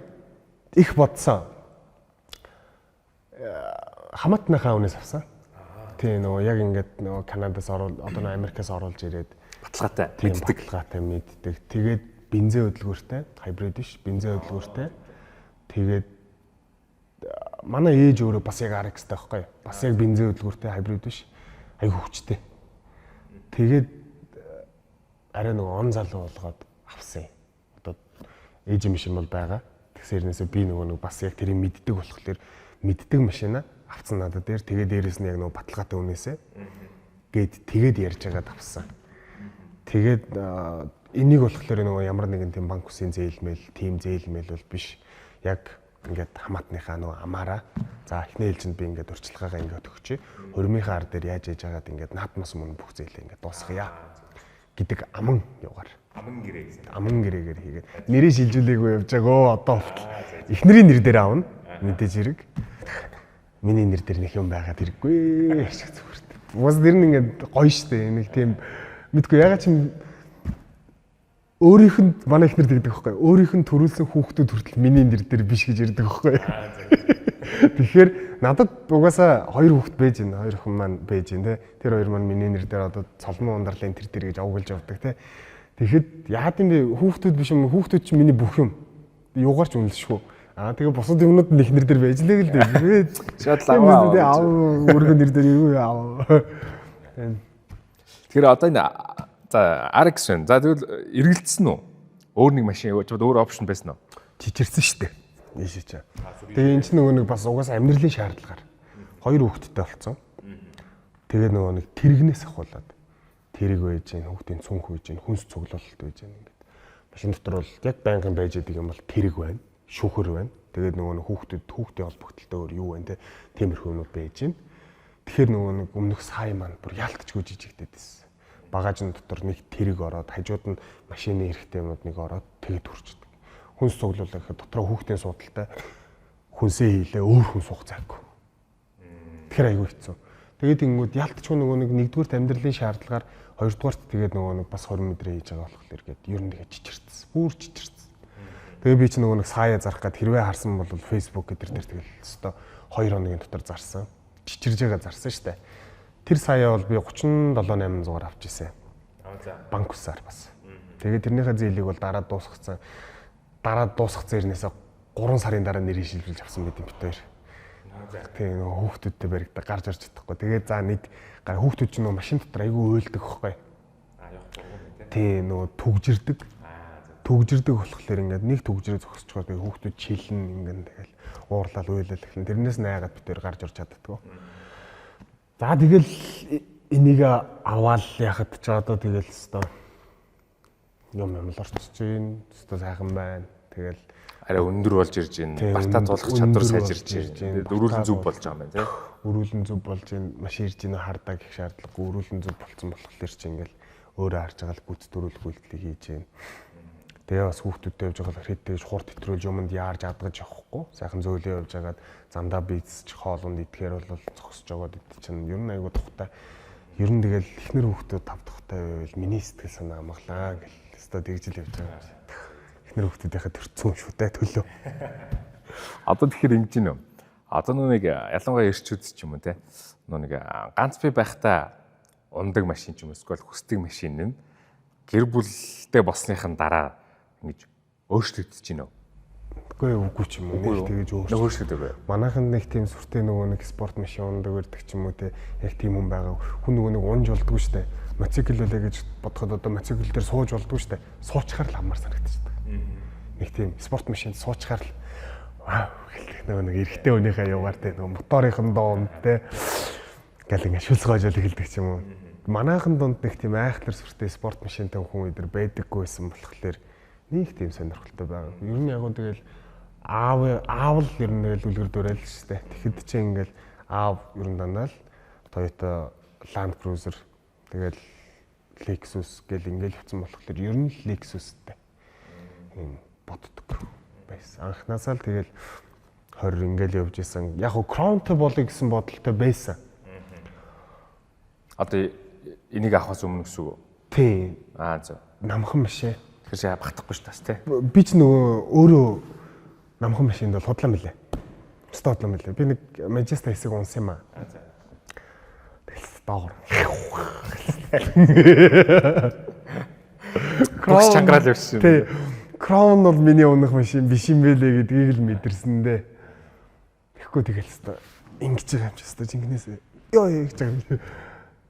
[SPEAKER 3] их бодсон. Хамаатныхаа үнээс авсан. Тийм нөгөө яг ингээд нөгөө Канадаас одоо нөгөө Америкаас оруулж ирээд
[SPEAKER 2] баталгаатай
[SPEAKER 3] мэддэг. Тэгээд бензин хөдөлгөөртэй, хайбрид биш, бензин хөдөлгөөртэй. Тэгээд манай ээж өөрөө бас яг RX-тай байхгүй юу? Бас яг бензин хөдөлгөөртэй, хайбрид биш. Айгу хүчтэй. Тэгээд арай нөгөө он залуу болгоод авсан. Одоо ээж машин бол байгаа. Тэгсэрнээсээ би нөгөө бас яг тэрийг мэддэг болохоор мэддэг машина авсан надад дээр. Тэгээд дээрэс нь яг нөгөө баталгаатай үнээсээ тэгээд ярьж байгаад авсан. Тэгээд энийг болохоор нөгөө ямар нэгэн тийм банк үсгийн зээлмэл, тим зээлмэл бол биш. Яг ингээд хамаатныхаа нөгөө амаараа за эхний ээлжинд би ингээд урьдчилгаагаа ингээд өгчээ. Хөрмийнхаа ар дээр яаж яагаад ингээд наадмас мөн бүх зээлээ ингээд дуусгая гэдэг аман явгаар.
[SPEAKER 2] Аман гэрээ гэсэн.
[SPEAKER 3] Аман гэрээгээр хийгээд нэрийг шилжүүлээгүй явж байгаа. Одоо эхнэрийн нэр дээр аавна. Мэдээж хэрэг. Миний нэр дээр нэг юм байгаад хэрэггүй. Ашиг зүгээрт. Уус нэр нь ингээд гоё штэ. Нэг тийм мэдгүй ягаад ч юм өөрийнх нь манай ихнэр тэгдэг байхгүй. Өөрийнх нь төрүүлсэн хүүхдүүд хүртэл миний нэр дээр биш гэж ярьдаг байхгүй. Тэгэхээр надад угаасаа хоёр хүүхд байж байна. Хоёр хүн маань байж байна те. Тэр хоёр маань миний нэр дээр одоо цолмон ундарлын тэр гэж овголж явдаг те. Тэгэхэд яад юм бэ хүүхдүүд биш юм. Хүүхдүүд чинь миний бүх юм. Юугаар ч үнэлшгүй. Тэгээ бусад юмнууд нь ихнэр дээр байж лээ л дээ.
[SPEAKER 2] Шатлаа.
[SPEAKER 3] Аав өөргөн нэр дээр юу яав.
[SPEAKER 2] Тэгэхээр одоо энэ за RX байна. За тэгвэл эргэлдсэн үү? Өөр нэг машин өөр опшн байсан уу?
[SPEAKER 3] Чичирсэн шүү дээ. Ийшээ чаа. Тэгээ энэ чинь нөгөө нэг бас угаасаа амьдралын шаардлагаар хоёр хүүхэдтэй болсон. Тэгээ нөгөө нэг тэрэгнээс ахуулаад тэрэг байж гин хүүхдийн цүнх байж гин хүнс цуглуулалт байж гин ингээд. Машин дотор бол яг байнгын байж байгаа юм бол тэрэг байна. шүүхэр байна. Тэгээд нөгөө хүүхдийн холбогдлолтой юу байна те тиймэрхүү юмуд байж байна. Тэгэхээр нөгөө нэг өмнөх сая маань бүр ялтчгүй жижигдээд байсан. Багажин дотор нэг тэрэг ороод хажууд нь машины хэрэгтэй юмуд нэг ороод тэгээд хүрчдэг. Хүнс цуглуулах гэхэд дотроо хүүхдийн суудалтай хүнсээ хийлээ өөр хүн суух цаагүй. Тэгэхээр айгүй хэцүү. Тэгээд ингэнгүүт ялтчгүй нөгөө нэг нэгдүгürt амьдралын шаардлагаар хоёрдугаарт тэгээд нөгөө нэг бас 20 мэдрээ хийж байгаа болохоор гээд ер нь тэгээд чичирсэн. Бүр чичирсэн. Тэгээд би ч нөгөө нэг сая зарах гээд хэрвээ харсан бол Facebook гэдэг дээр тэгэл өстой 2 хоногийн дотор зарсан. Чичирж байгаа зарсан штэ. Тэр сая бол би 37,800-аар авч ирсэн. Банк усаар бас. Тэгээд тэрнийхээ зээлийг бол дараа дуусгацсан. Дараа дуусгацсан ирнээсээ 3 сарын дараа нэрийг шилжүүлж авсан байт юм бит хоёр. Тэгээ нөгөө хүүхдүүдтэй баригдаа гарч ирж чадахгүй. Тэгээд за нэг хүүхдүүд ч нөгөө машин дотор айгүй уйлдаг байхгүй. Тий нөгөө түгжирдэг. Түгжирдэг болохоор ингээд нэг түгжрээ зогсчихоо тэгээ хүүхдүүд чилэн ингээд тэгэл уурлал уйлал гэх юм. Тэрнээс найгаад бид тээр гарч ирж чаддаггүй. За тэгэл энийг аваад яхад ч одоо тэгэл өстой юм л орчиж гин өстой сайхан байна. Тэгэл
[SPEAKER 2] арай өндөр болж ирж байна. Бартаа тулах чадвар сайжирч байна. Өрүүлэн зүв болж байгаа юм байна тийм.
[SPEAKER 3] Өрүүлэн зүв болж байна. Маш ирж гин хардаа гэх шаардлагагүй өрүүлэн зүв болцсон болохоор чи ингээл өөрөө харж байгаа л гүйцэтгүүлэх үйлдэлийг хийж байна. Тэгээ бас хүүхдүүдтэй явж байгаа хэдтэй хурд хэтрүүлж юмд яарж адгаж явахгүй. Сайхан зөөлөө явж байгаад замдаа бийцч хоолунд идэхээр бол зогсож байгаа гэдэг чинь ер нь айгуу тухтай. Ер нь тэгэл эхнэр хүүхдүүд тав тухтай байвал миний сэтгэл санаа амгалаа гэл өстой тэгжил явж байгаа. Эхнэр хүүхдүүдийнхээ төрцөн шүү дээ төлөө.
[SPEAKER 2] Одоо тэгэхээр ингэж гинөө. Одоо нэг ялангуяа эрчүүд ч юм уу те. Нэг ганц би байхдаа ундаг машин ч юм уу эсвэл хүсдэг машин нь гэр бүлтэй болсныхан дараа ингэж өөрчлөгдөж байна уу?
[SPEAKER 3] Үгүй ч юм уу нэг тэгэж
[SPEAKER 2] өөрчлөгдөв бай.
[SPEAKER 3] Манайханд нэг тийм сүртэй нөгөө нэг спорт машин ундаг байдаг ч юм уу те яг тийм хүн байгаа. Хүн нөгөө нэг унж болдгоо штэ. Мотоцикл үлээ гэж бодоход одоо мотоцикл дээр сууж болдгоо штэ. Суучхаар л амар санагдчихдаг. Нэг тийм спорт машинд суучхаар л вау нөгөө нэг эрэгтэй хүнийхээ яваар те нөгөө моторынхан доонд те гал ингэ шүлцгойжол эхэлдэг ч юм уу. Манайхан донд нэг тийм айхтар сүртэй спорт машинтай хүн өдр байдаггүй байсан болохоор нэг тийм сонирхолтой байгаа. Ер нь яг гоо тэгэл аав л ер нь тэгэл үлгэр дуурайл шүү дээ. Тэгэхэд чи ингээл аав ер нь дандаа л Toyota Land Cruiser тэгэл Lexus гэл ингээл явцсан болохоор ер нь Lexusтэй юм боддог байсан. Анхнаасаа л тэгэл 20 ингээл явж исэн. Яг гоо Crown-тэй болъё гэсэн бодолтой байсан.
[SPEAKER 2] Одоо энийг авахаас өмнө гэсэн үг үү?
[SPEAKER 3] Тийм.
[SPEAKER 2] Зөв.
[SPEAKER 3] Намхан машин.
[SPEAKER 2] Тэгэхээр багтахгүй ш тас тий.
[SPEAKER 3] Би ч нөгөө өөрөө намхан машинд бол худлаа мэлээ. Өстой худлаа мэлээ. Би нэг Manchester хэсэг унсан юм аа. Тэгэл доогор.
[SPEAKER 2] Крокс чангараал өрсөн.
[SPEAKER 3] Тий. Crown бол миний унах машин биш юм байлээ гэдгийг л мэдэрсэн дээ. Тэгэхгүй тэгэл өстой ингэж байгаа юм чи өстой жинкнээс ёо гэж байгаа.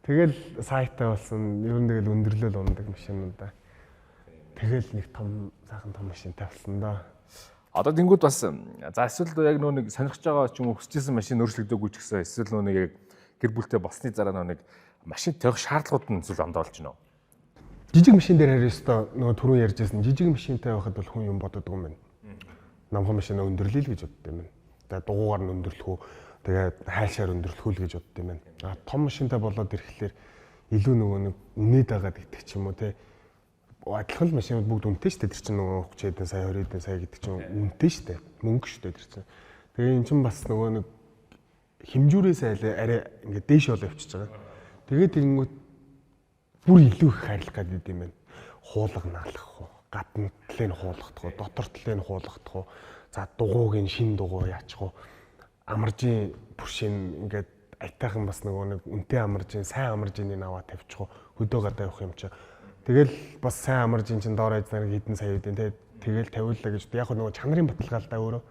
[SPEAKER 3] Тэгэл сайтай болсон. Ер нь тэгэл өндөрлөл ундаг машинуудаа. Тэгэл нэг том сайхан том машинтай болсон да.
[SPEAKER 2] Одоо тэнгууд бас за эсвэл яг нөө нэг сонирхож байгаа ч юм уу хүсчихсэн машин өөрчлөгдөөгүй ч гэсэн эсвэл нөө нэг яг гэр бүлтэй болсны дараа нөө нэг машин тавих шаардлагууд нь зүйл ондоо болж байна уу?
[SPEAKER 3] Жижиг машин дээр харин өстой нөгөө түрүү ярьжсэн жижиг машинтай байхад бол хүн юм боддог юм байна. Намхан машин өндөрлөе л гэж боддог юм байна. Тэгээ дугуугаар нь өндөрлөх үү, тэгээ хайшаар өндөрлөх үү гэж боддог юм байна. Том машинтай болоод ирэхлээр илүү нөгөө нэг үнээд байгаад идэх ч юм уу те. Адилхан машинууд бүгд үнэтэй шүү дээ. Тэр чинь нөгөө 30 хэдэн сая 20 хэдэн сая гэдэг чинь үнэтэй шүү дээ. Мөнгө шүү дээ тэр чинь. Тэгээ эн чинь бас нөгөө нэг хэмжүүрээс арай ингээд дээш болоо явчихж байгаа. Тэгээд тэгэнгүүт бүр илүү их хайрлах гэдэг юм байна. Хуулга наалгах уу, гадна талыг хуулгахдах уу, дотор талыг хуулгахдах уу, за дугууг нь шин дугуй яачих уу, амаржийн бүршин ингээд айтайхан бас нөгөө нэг үнэтэй амаржийн, сайн амаржийн аваа тавьчих уу, хөдөө гадаа явах юм чи. Тэгэл бас сайн амаржийн чин доор айж нарыг хідэн сая үдэн тэгэл тавиуллаа гэж. Яг нөгөө чанарын баталгаа л да өөрөө.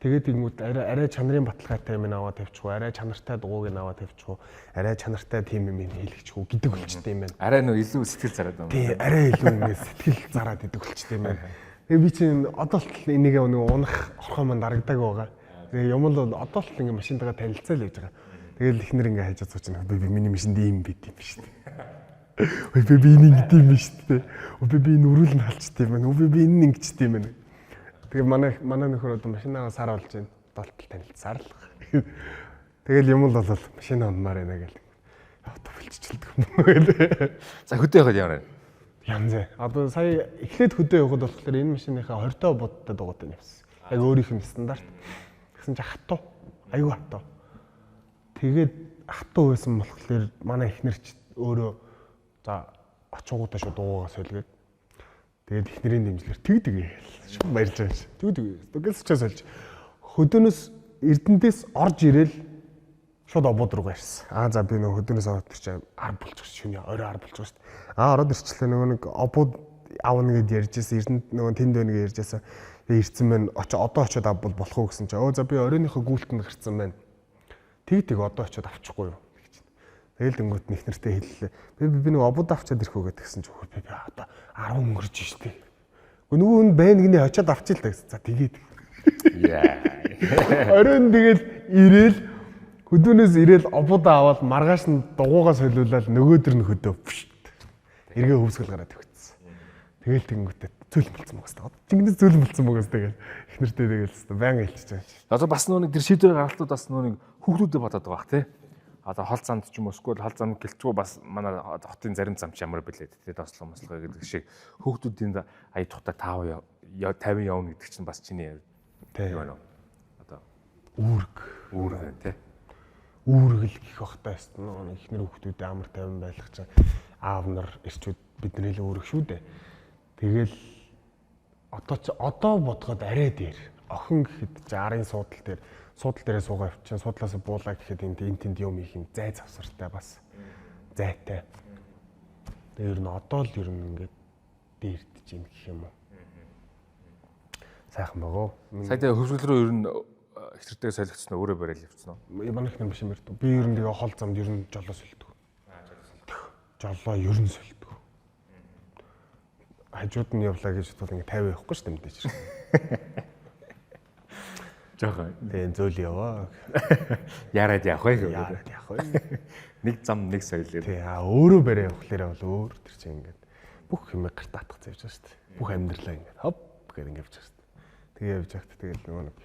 [SPEAKER 3] Тэгээд ингэвд арай чанарын баталгаатай юм аваад тавьчих уу, арай чанартай дугууг нь аваад тавьчих уу, арай чанартай тим юм хийлгэж үү гэдэг болчтой юм байна.
[SPEAKER 2] Арай нөгөө илүү сэтгэл зараад байна.
[SPEAKER 3] Тий, арай илүү ингэ сэтгэл зараад идэг болчтой юм байна. Тэгээ би чинь одоо л энийг нөгөө унах орхоо манд дарагдаг байгаа. Тэгээ юм л одоо л ингэ машинтайгаа танилцаа л явж байгаа. Тэгэл ихнэр ингэ хайжаад суучна. Би миний машинд ийм бит юм шүү дээ. Ой би энийг гэдэг юм шүү дээ. Ой би энэ өрүүл нь халчтай юм байна. Ой би энэ ингэчтэй юм байна. Тэгээ манай нөхөр одоо машинаа сар болж байна. Долтол танилцсаар л. Тэгэл юм л болол машина унмаар байна гэл. Одоо бэлчилдэг юм гээл.
[SPEAKER 2] За хөдөө яваад ямар вэ?
[SPEAKER 3] Янз. Одоо сая эхлээд хөдөө явахад болохоор энэ машиныхаа 20 будтай дугуйтай явсан. Яг өөрийнх нь стандарт. Тэгсэн чи хатуу. Аюу хатуу. Тэгээд хатуу байсан болохоор манай эхнэр ч өөрөө за очингуудаа шууд дуугаа солигээд тэгээд эхнэрийн дэмжлэр тэгдэг шууд баярж байгаа ш. Тэгдэг. Тэгээс ч солиж хөдөөнөөс Эрдэнэс орж ирээл шууд обод руу гарсан. За би нөгөө хөдөөнөөс ороод ирчих 10 болчих шөнө орой 10 болчих шүү дээ. Ороод ирчихлээ нөгөө нэг обод аавна гэд ярьжсэн Эрдэнэт нөгөө тэнд байна гэж ярьжсэн. Ирсэн мэн одоо очиод авбал болох уу гэсэн чи за би оройныхоо гүйлтэнд гарцсан байна. Тэг одоо очиод авчихгүй юу гэж. Тэгэл дэнгүүт нэхнэртэй хэллээ. Би нэг обод авчаад ирэх үү гэдгсэн чи би одоо 10 өнгөрч штэ. Нөгөө хүн байна гинэ очиод авчил та гэсэн. За тэгээд. Яа. Оройн тэгэл ирээл хөдөөнөөс ирээл обод аваад маргааш нь дугуугаа солиулаад нөгөөдөр нь хөдөө. Эргээ хөвсгөл гараад өгсөн. Тэгэл тэнгүүтээ зөөлөн болсон мөгс таа. Чингэнээс зөөлөн болсон мөгс тэгээд эхнэртэй тэгэл хэвээр байнга хэлчихэж байгаа.
[SPEAKER 2] Одоо бас нэг тэр шийдвэр гаргалтууд бас нэг хүүхдүүдэд бодоод байгаа бах тий. Одоо хол замд ч юм уу эсвэл хол зам гэлтгүү бас манай хотын зарим замч ямар билээ тий тослого мослого гэдэг шиг хүүхдүүдийн ая тухтай 50 явна гэдэг чинь бас чиний
[SPEAKER 3] тий
[SPEAKER 2] юу вэ? Одоо үүрэг тий.
[SPEAKER 3] Үүргэл гэх бахтай байна. Эхнэр хүүхдүүдэд амар тайван байлгах чинь аав нар ирчүүд бидний л үүрэг шүү дээ. Тэгэл одоо бодоход арай дээр охин гэхэд чи арын суудлал дээрээ суугаа авчин суудлаас буулаа гэхэд энд юм их юм зай завсартай бас зайтай. Тэр нь одоо л ер нь ингээд дээрдэж ийн гэх юм уу. Сайхан байгаа.
[SPEAKER 2] Сая тэгээ хөвсгөл рүү ер нь ихтертэйг солигдсон өөрөө барайл явцсан уу?
[SPEAKER 3] Манай их юм биш юм ярьдаг. Би ер нь тэгээ хол замд ер нь жолоо солидог. Жолоо ер нь солидог. Хажууд нь явлаа гэж бодвол ингээ 50 явахгүй шүү дээ мэдээж.
[SPEAKER 2] Жохоо.
[SPEAKER 3] Тэгээ зөөл яваа.
[SPEAKER 2] Яраад явах вэ?
[SPEAKER 3] Яраад явах вэ?
[SPEAKER 2] Нэг зам нэг соёл.
[SPEAKER 3] Тий өөрөө барай явахлаараа бол өөр тэр чинь ингээд бүх юм гарт татах зэвж байгаа шүү дээ. Бүх амьдралаа ингээд хоп гэхээр ингээд явж байгаа шүү дээ. Тэгээ явж байхад тэгэл нөгөө нэг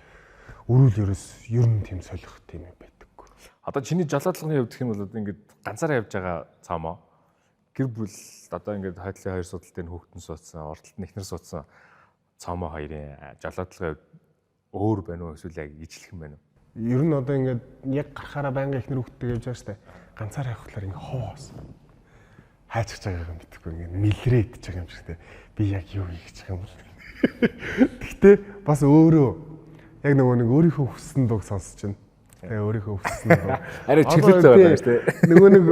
[SPEAKER 3] өрүүл ер нь тийм солих тийм юм байдаггүй.
[SPEAKER 2] Одоо чиний жолоодлогын хувьд гэх юм бол одоо ингээд ганцаараа явж байгаа цаамаа гэр бүл одоо ингээд хойдлын хоёр судалтай нь хүүхдэн суудсан, урталт нь эхнэр суудсан цаамаа хоёрын жолоодлогын өөр байна уу эсвэл яг ижлэх юм байна уу?
[SPEAKER 3] Ер нь одоо ингээд яг гарахаараа байнга эхнэр хүүхдтэй явж байгаа шүү дээ. Ганцаараа явахлаар ингээд хоос. Хайчих байгаа юм гэдэггүй ингээд мэлрээд ч байгаа юм шиг те. Би яг юу хийж байгаа юм бол. Гэхдээ бас өөрөө яг нэг өөрийнхөө хүссэн дуу сонсож байна. Тэгээ өөрийнхөө хүссэн дуу.
[SPEAKER 2] Арай чиглэлтэй байна шүү дээ.
[SPEAKER 3] Нөгөө нэг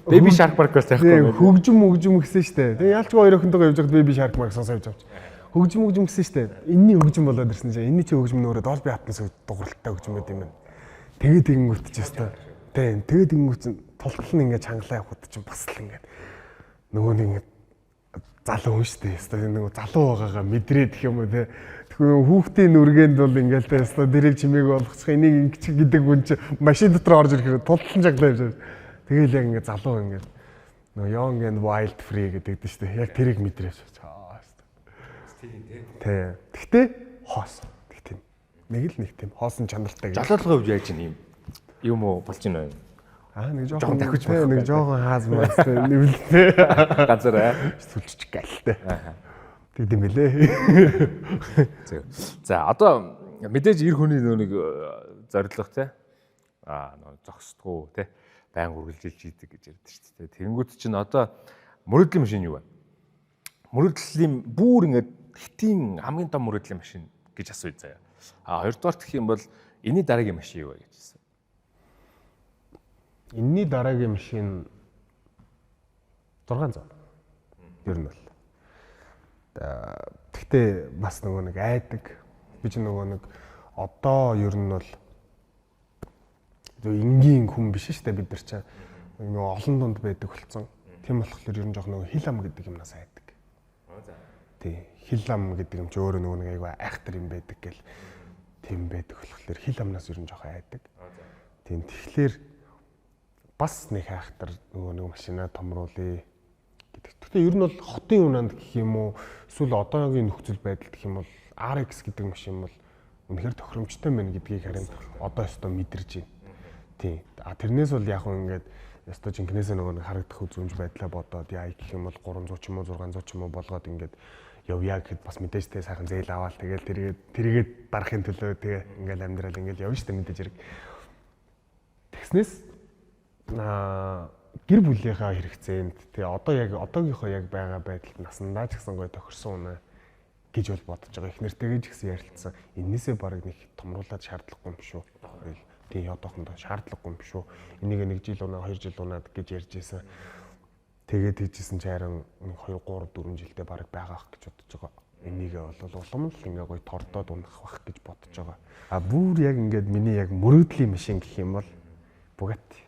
[SPEAKER 2] Baby Shark Park-аас яахгүй.
[SPEAKER 3] Хөгжим гэсэн шүү дээ. Тэгээ ялчгүй хоёр охинтойгоо явж байхад Baby Shark Park сонсож явж. Хөгжим гэсэн шүү дээ. Энэний хөгжим болоод ирсэн чинь энэний чи хөгжим нөөрэ Dolby Atmos дууралтай хөгжим байт юм байна. Тэгээд тэгэнгүүт ч яста. Тэгээд тэгэнгүүт чинь тултал нь ингээд чангалаа явахд чинь бас л ингээд нөгөө нэг ингээд залуу хүн шүү дээ. Яста нөгөө залуу байгаагаа мэдрээд гэх юм уу те. Тэгэхээр хүүхдийн нүргэнд бол ингээд те яста дэрэг чимээг болгоцох энийг ингэчих гэдэг хүн чи машин дотор орж ирэхээр тултал чангалаа явж байгаа. Тэгээл яг ингээд залуу ингээд нөгөө young and wild free гэдэг дээ шүү дээ. Яг тэрийг мэдрээж байгаа. Тэ. Тэгтээ хоос. Тэг тийм. Нэг тийм хоосон чанартай гэж.
[SPEAKER 2] Жолоодлогын хувьд яаж юм юм уу болж байна вэ?
[SPEAKER 3] Нэг жоохон дахиж байна. Нэг жоохон хаазмаас нэвлээ.
[SPEAKER 2] Ганцаараа
[SPEAKER 3] сүлжиж галтай. Тэг юм бэлээ.
[SPEAKER 2] За одоо мэдээж эр хүний нэг зорилго те. Зогсдгоо те. Баян үргэлжилж идэг гэж ярьдэн шүү дээ. Тэнгүүд чинь одоо мөрөдлийн машин юу вэ? Мөрөдлийн бүр ингээд хэтийн хамгийн том мөрөдлийн машин гэж асууя заяа. Хоёрдугаар гэх юм бол энэний дараагийн машин юу вэ гэж хэлсэн.
[SPEAKER 3] Энэний дараагийн машин 600. Ер нь бол. Тэгтээ бас нөгөө нэг айдаг. Би ч нөгөө нэг одоо ер нь бол энгийн хүн биш шүү дээ бид нар чинь нөгөө олон дунд байдаг болсон. Тийм болохоор ер нь жоох нөгөө хил ам гэдэг юмнаас айдаг. Тий, хил ам гэдэг юм чи өөрөө нөгөө нэг айгаа айхтар юм байдаг гэл тийм байдаг болохоор хил амнаас ер нь жоох айдаг. Тийм тэгэхээр бас нэг айхтар нөгөө нэг машинаа томруулъя байдаг. Гэхдээ ер нь бол хотын унаанд гэх юм уу эсвэл одоогийн нөхцөл байдал гэх юм бол RX гэдэг машин бол үнэхээр тохиромжтой байна гэдгийг харин одоо өстө мэдэрж байна. Тийм. Тэрнээс бол яг ингээд өстө жинкнээсээ нөгөө харагдах үзүүмж байдлаа бодоод яа гэх юм бол 300 ч юм уу 600 ч юм уу болгоод ингээд явъя гэхэд бас мэдээж тэ сайхан зээл аваад тэгэл тэргээд дарахын төлөө тэгээ ингээл амьдрал ингээл явна штэ мэдээж хэрэг. Тэгснээс гэр бүлийнхаа хэрэгцээнд тэгээ одоо яг одоогийнхоо яг байгаа байдалд насандаа ч гэсэн гоё тохирсон үнэ гэж бол бодож байгаа. Их нэртэйгээ ч гэсэн ярилцсан. Эннээсээ барыг нэг томруулаад шаардлагагүй юм шүү. Тийм одоохондоо шаардлагагүй юм шүү. Энийг 1 жил унаа 2 жил унаад гэж ярьж байсан. Тэгээд хийжсэн чи харин 2 3 4 жилдээ барыг байгаа ах гэж бодож байгаа. Энийгээ бол улам л ингээ гоё тордоод унах бах гэж бодож байгаа. Бүр яг ингээд миний яг мөрөөдлийн машин гэх юм бол Bugatti.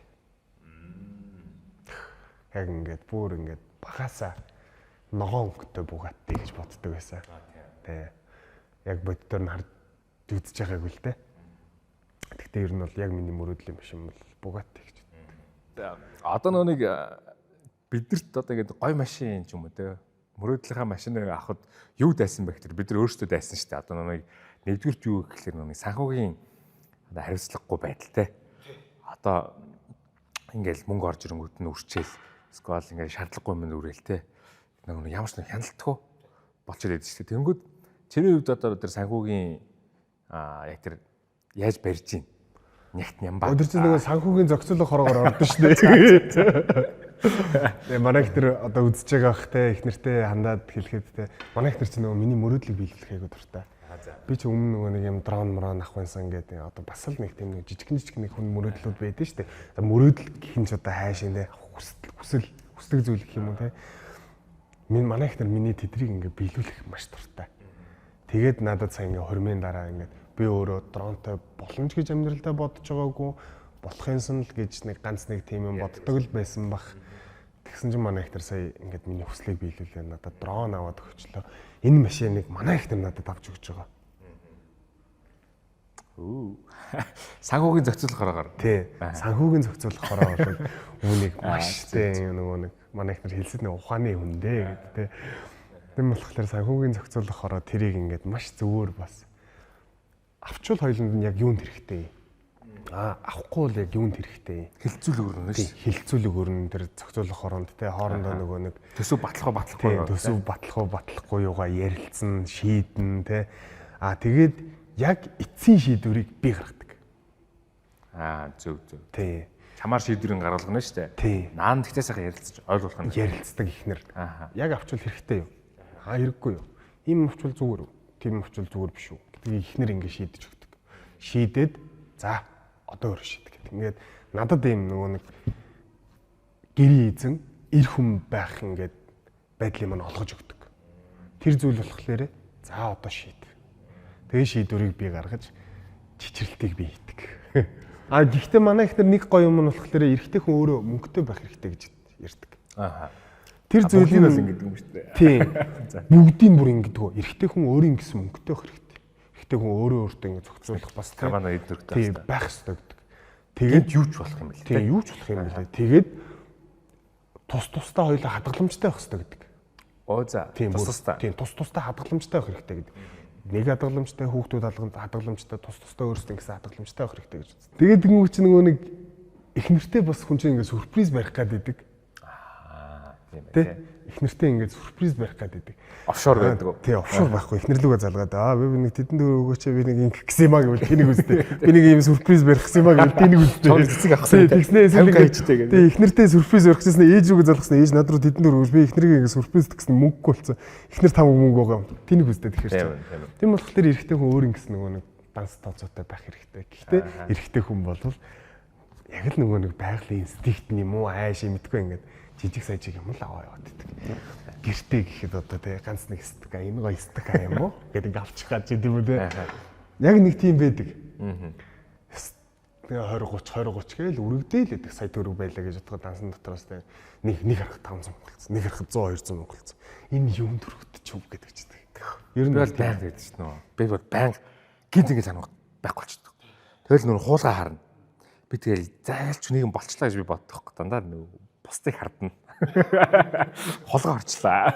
[SPEAKER 3] Яг ингээд бүр ингээд багасаа ногоон өнгөтэй Bugatti гэж боддог байсан. Тэ. Яг боддоор нь харж үзэж байгаагүй л дээ. Гэхдээ ер нь бол яг миний мөрөөдлийн машин бол Bugatti гэж боддог.
[SPEAKER 2] Одоо нэг бидэрт одоо ингэ гой машин ч юм уу те мөрөөдлийнхаа машиныг авахд юу дайсан бэ гэхээр бид нар өөрсдөө дайсан шүү дээ. Одоо нэг нэгдүгürt юу гэхэлэр нэг санхүүгийн одоо хариуцлагагүй байдал те. Одоо ингээл мөнгө орж ирэнгүүт нь үрчээл сквал ингээл шаардлагагүй юм нүрэл те. Нэг ямар ч нэг хяналтгүй болчиход байдаг шүү дээ. Тэнгүүд чиний хувьд одоо тэр санхүүгийн яг тэр яаж барьж ийн нягт нямбаа.
[SPEAKER 3] Өдөр чинь нэг санхүүгийн зохицуулах хороогоор ордон шүү дээ. Тэгээ манайх тэр одоо үзэж байгаа бах те их нэртэй хандаад хэлэхэд те манайх тэр чинь нөгөө миний мөрөөдлийг биелүүлэх айгуу дуртай. Би ч өмнө нөгөө нэг юм дрон мрон авах байсан гэдэг одоо бас л нэг тийм нэг жижиг нэг хүн мөрөөдлүүд байдаг шүү дээ. Мөрөөдөл гэх нь ч одоо хайшин те хүсдэг зүйл гэх юм уу те. Манайх тэр миний тэдрийг ингээ биелүүлэх маш дуртай. Тэгээд надад сая ингээ хормын дараа ингээ би өөрөө дронтой боломж гэж амьдралдаа бодож байгаагүй болохын сан л гэж нэг ганц нэг тийм юм боддог л байсан бах. Тэгсэн чинь манай ихтер сая ингээд миний хүслийг биелүүлээ надад дрон аваад өгчлөө. Энэ машиныг манай ихтер надад авч өгч байгаа.
[SPEAKER 2] Санхүүгийн зохицуулах хорогоор.
[SPEAKER 3] Тий. Санхүүгийн зохицуулах хороо бол үүнийг маш тий нөгөө нэг манай ихтер хэлсэд нэг ухааны хүн дээ гэдэг тий. Тэм болохоор санхүүгийн зохицуулах хороо тэрийг ингээд маш зөвөр бас авчвал хоёуланд нь яг юунд хэрэгтэй. Авахгүй бол яг юунд хэрэгтэй.
[SPEAKER 2] Хилцүүлэг өрнө шүү.
[SPEAKER 3] Хилцүүлэг өрнө тэр зохицуулах хоронд те хоорондоо нөгөө нэг
[SPEAKER 2] төсөв батлахгүй.
[SPEAKER 3] Төсөв батлахгүй юугаа ярилцсан, шийдэн те. Тэгээд яг эцсийн шийдвэрийг би гаргадаг.
[SPEAKER 2] Зөв.
[SPEAKER 3] Тий.
[SPEAKER 2] Чамаар шийдвэрийн гаргалгана шүү дээ.
[SPEAKER 3] Тий.
[SPEAKER 2] Наан тэгтээ сайхан ярилцаж ойлгуулах нь.
[SPEAKER 3] Ярилцдаг ихнэр. Яг авчвал хэрэгтэй юу? Хэрэггүй юу? Ийм авчвал зүгээр үү? Тийм авчвал зүгээр биш үү? Гэдгийг ихнэр ингэ шийдэж өгдөг. Шийдээд за одоо өөр шийдэг гэдэг. Ингээд надад ийм нөгөө нэг гэрийн эзэн эр хүн байх ингээд байдлыг мань олгож өгдөг. Тэр зүйл болохоор за одоо шийд. Тэгээ шийдвэрийг би гаргаж чичрэлтийг би хийдэг. Гэхдээ манай ихнэр нэг гоё юм нь болохоор эрэгтэй хүн өөрөө мөнгөтэй байх хэрэгтэй гэж ярьдаг. Тэр зүйлийг
[SPEAKER 2] бол ингэдэг юм шүү дээ.
[SPEAKER 3] Тийм. Бүгдийг бүр ингэдэг. Эрэгтэй хүн өөрийн гэсэн мөнгөтэй байх хэрэгтэй. Эрэгтэй хүн өөртөө ингэ зохицуулах бас
[SPEAKER 2] кармана эдвэрхтэй
[SPEAKER 3] байх хэрэгтэй гэдэг.
[SPEAKER 2] Тэгээд юу ч болох юм бэл.
[SPEAKER 3] Тийм, юу ч болох юм бэл. Тэгээд тусдаа хоёулаа хадгаламжтай байх хэрэгтэй гэдэг.
[SPEAKER 2] Тусдаа.
[SPEAKER 3] Тийм, тусдаа хадгаламжтай байх хэрэгтэй гэдэг. Нэг хадгаламжтай хүүхдүүд хадгаламжтай тусдаа өөрсдөө ингэсэн хадгаламжтай байх хэрэгтэй гэж. Тэгээд нөгөө чинь нөгөө нэг их нэртэй бас хүн чинь ингэ сюрприз барих гэдэг. Их нэртэй ингээд сюрприз барих гэдэг.
[SPEAKER 2] Офшор байдаг.
[SPEAKER 3] Тий, офшор байхгүй. Их нэрлүүгээ залгаад би нэг тэдэн дээр өгөөч би нэг ингэ гэсэн юм аа гэвэл тэнийг үзтээ. Би нэг юм сюрприз барих гэсэн юм аа гэвэл тэнийг үзтээ.
[SPEAKER 2] Цэцэг авсан.
[SPEAKER 3] Тэгснээс тий, их нэртэй сюрприз барих гэсэн ээж рүүгээ залгасан. Ээж над руу тэдэн дээр өгөөч би их нэрийг ингэ сюрприз гэсэн мөнгөгүй болсон. Их нэр тав мөнгө байгаа юм. Тэнийг үзтээ тэгэхээр. Тийм болохоор эрэгтэй хүн өөр ингэсэн нөгөө нэг данс тооцоотой байх хэрэгтэй. Гэхдээ эрэгтэй хүн бол яг л нөгөө нэг байгалийн инстинкт юм уу айш мэдгүй ингээд жижиг сажиг юм л аваа яваад байдаг. Гэртээ гэхэд одоо тий ганц нэг стика энэ гоё стика юм уу гэдэг авчих гад тийм үү тий. Яг нэг тийм байдаг. 20 30 гээл үрэгдээл байдаг сая төгрөг байлаа гэж бодоход дансан дотроос тий нэг харах 500 мөнгөлцсөн. Нэг харах 100 200 мөнгөлцсөн. Энэ юм төрөхөд ч үг гэдэг ч гэдэг.
[SPEAKER 2] Ер нь бол байнг гэдэг чинь нөө. Би бол байнг гинт ингэ санах байхгүй болчихдог. Тэгэл нөр хуулгаа харна. Би тэгэл зайлч нэг юм болчлаа гэж би боддог. Дандаа нөө бусдыг хардна. Холгоо орчлаа.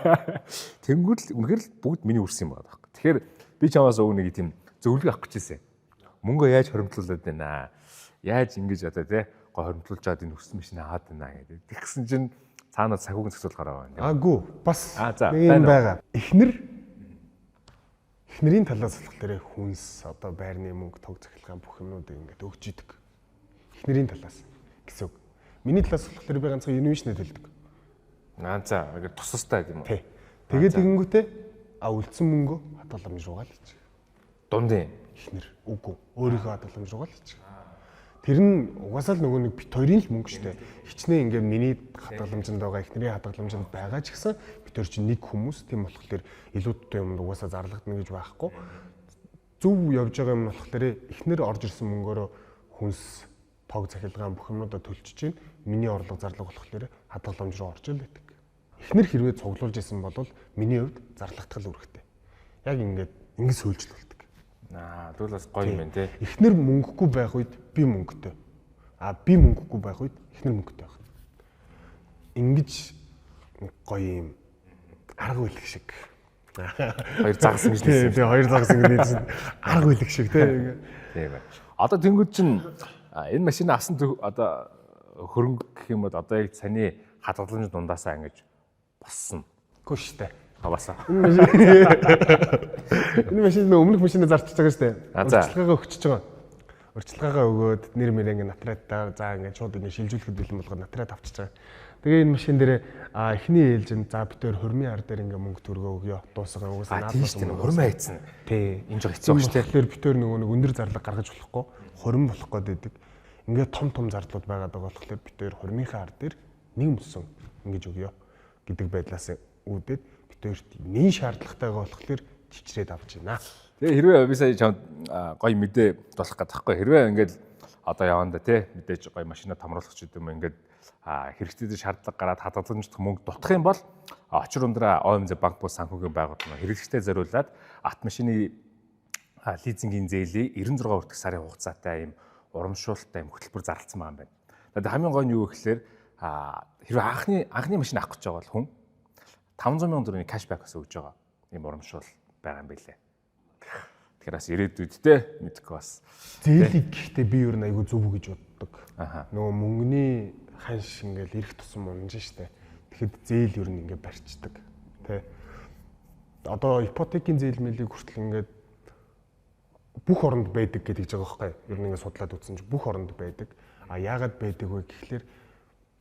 [SPEAKER 2] Тэнгүүд л үнэхээр л бүгд миний үрс юм байна. Тэгэхээр би чамаас өгнө нэг тийм зөвлөгөө авах гэж ирсэн. Мөнгөө яаж хоримтлуулад байна? Яаж ингэж одоо тий гоо хоримтлуулчаад энэ өссөн машин аваад байна гэдэг. Тэгсэн чинь цаанаа сахиуг зөксөл гараа байна.
[SPEAKER 3] Аагүй бас
[SPEAKER 2] за
[SPEAKER 3] нэг юм байгаа. Эхнэрийн талаас болохоор хүнс одоо байрны мөнгө тог захилгаан бүх юмнуудыг ингээд өгч идэг. Эхнэрийн талаас гэсэн үг. Миний талаас болохоор би ганцхан инновашнэд хэлдэг.
[SPEAKER 2] За ингээд тусастай юм уу?
[SPEAKER 3] Тий. Тэгээд тэгэнгүүтээ үлдсэн мөнгөө хадгаламж руугаа л ич.
[SPEAKER 2] Дундын
[SPEAKER 3] Эхнэр үгүй өөрийнхөө хадгаламж руугаа л ич. Тэр нь угаасаа л нөгөө нэг бит хоёрын л мөнгө штэ. Хичнээн ингээд миний хадгаламжинд байгаа эхнэрийн хадгаламжинд байгаа ч гэсэн бит хоёр чинь нэг хүмүүс тийм болохоор илүү дутуу юмд угаасаа зарлагдана гэж байхгүй. Зөв явж байгаа юм болохоор эхнэр орж ирсэн мөнгөөрөө хүнс тог захилгаан бүх юмудаа төлчихөж чинь миний орлого зарлага болохоор хадгаламж руу орж ил байдаг. Эхнэр хэрвээ цуглуулж исэн бол миний хувьд зарлагдтал үүрэгтэй. Яг ингээд сөйлжл болдог.
[SPEAKER 2] Тэгвэл бас гоё юм байна те.
[SPEAKER 3] Эхнэр мөнгөгүй байх үед би мөнгөтэй. Би мөнгөгүй байх үед эхнэр мөнгөтэй байх. Ингэж гоё юм арга үйлэг шиг.
[SPEAKER 2] Хоёр загсан гэж хэлсэн.
[SPEAKER 3] Тэгээ хоёр загсан гэж хэлсэн. Арга үйлэг шиг те.
[SPEAKER 2] Тийм байна. Одоо тэнгууд чинь энэ машинаа авсан одоо хөрөнгө гэх юм бол одоо яг саний хадгаламжны дундаасаа ингэж боссон.
[SPEAKER 3] Үгүй шүү дээ.
[SPEAKER 2] Хаваасаа.
[SPEAKER 3] Энэ машин нөө өмнөх машинаа зарчиж байгаа шүү дээ.
[SPEAKER 2] Урьдчилгаагаа
[SPEAKER 3] өгчөж байгаа. Урьдчилгаагаа өгөөд нэр мэр ингэ натраатаа за ингэ шууд ингэ шилжүүлэхэд бэлэн болгоод натраат авчиж байгаа. Тэгээ энэ машин дээр эхний ээлжинд за битээр хурмын ар дээр ингэ мөнгө төгрөгөө өгөө дуусгаа угаасаа
[SPEAKER 2] наадмаас хурмын хайцсан.
[SPEAKER 3] Тий.
[SPEAKER 2] Энэ жоо хэцүү шүү дээ.
[SPEAKER 3] Тэгэхээр битээр нөгөө нэг өндөр зарлага гаргаж болохгүй хурим болох гээд байдаг. Ингээд том зарлууд байгаад байгаа болохоор битээр хурмынхаа ар дээр нэг мөсөн ингэж өгөө гэдэг байдлаас үүдээд битээрт нэн шаардлагатайгаа болохоор чичрээд авч байна.
[SPEAKER 2] Тэгээ хэрвээ би сая чамд гоё мэдээ болох гэдэг таахгүй хэрвээ ингээд одоо яванда тий мэдээж гоё машина тамруулах ч гэдэм ингээд хэрэгтэй шаардлага гараад хадгаламжт мөнгө дутах юм бол очир ундраа ОМЗ банк бус санхүүгийн байгууллага хэрэглэгчтэй зориулаад автомашины лизингийн зээлийг 96 хүртэлх сарын хугацаатай ийм урамшуулалттай юм хөтөлбөр зарласан байгаа юм байна. Тэгээд хамгийн гоё нь юу гэхээр хэрвээ анхны машин авах гэж байгаа бол хүн 500 сая төгрөгийн кэшбэк бас өгж байгаа ийм урамшуул байгаа юм билээ. Тэгэхээр бас ирээдүйдтэй мэдгүй бас
[SPEAKER 3] зээлийг гэхдээ би юу нэг айгүй зөв гэж боддог. Нөгөө мөнгөний ханш ингээл ирэх тусам унж штэ. Тэгэхэд зээл юу нэг ингээ барьцдаг. Тэ. Одоо ипотекийн зээл мэлийг хүртэл ингээд бүх оронд байдаг гэдэг ч байгаа байхгүй. Ер нь ингээ судлаад үзсэн чинь бүх оронд байдаг. Яагаад байдаг вэ гэхлээр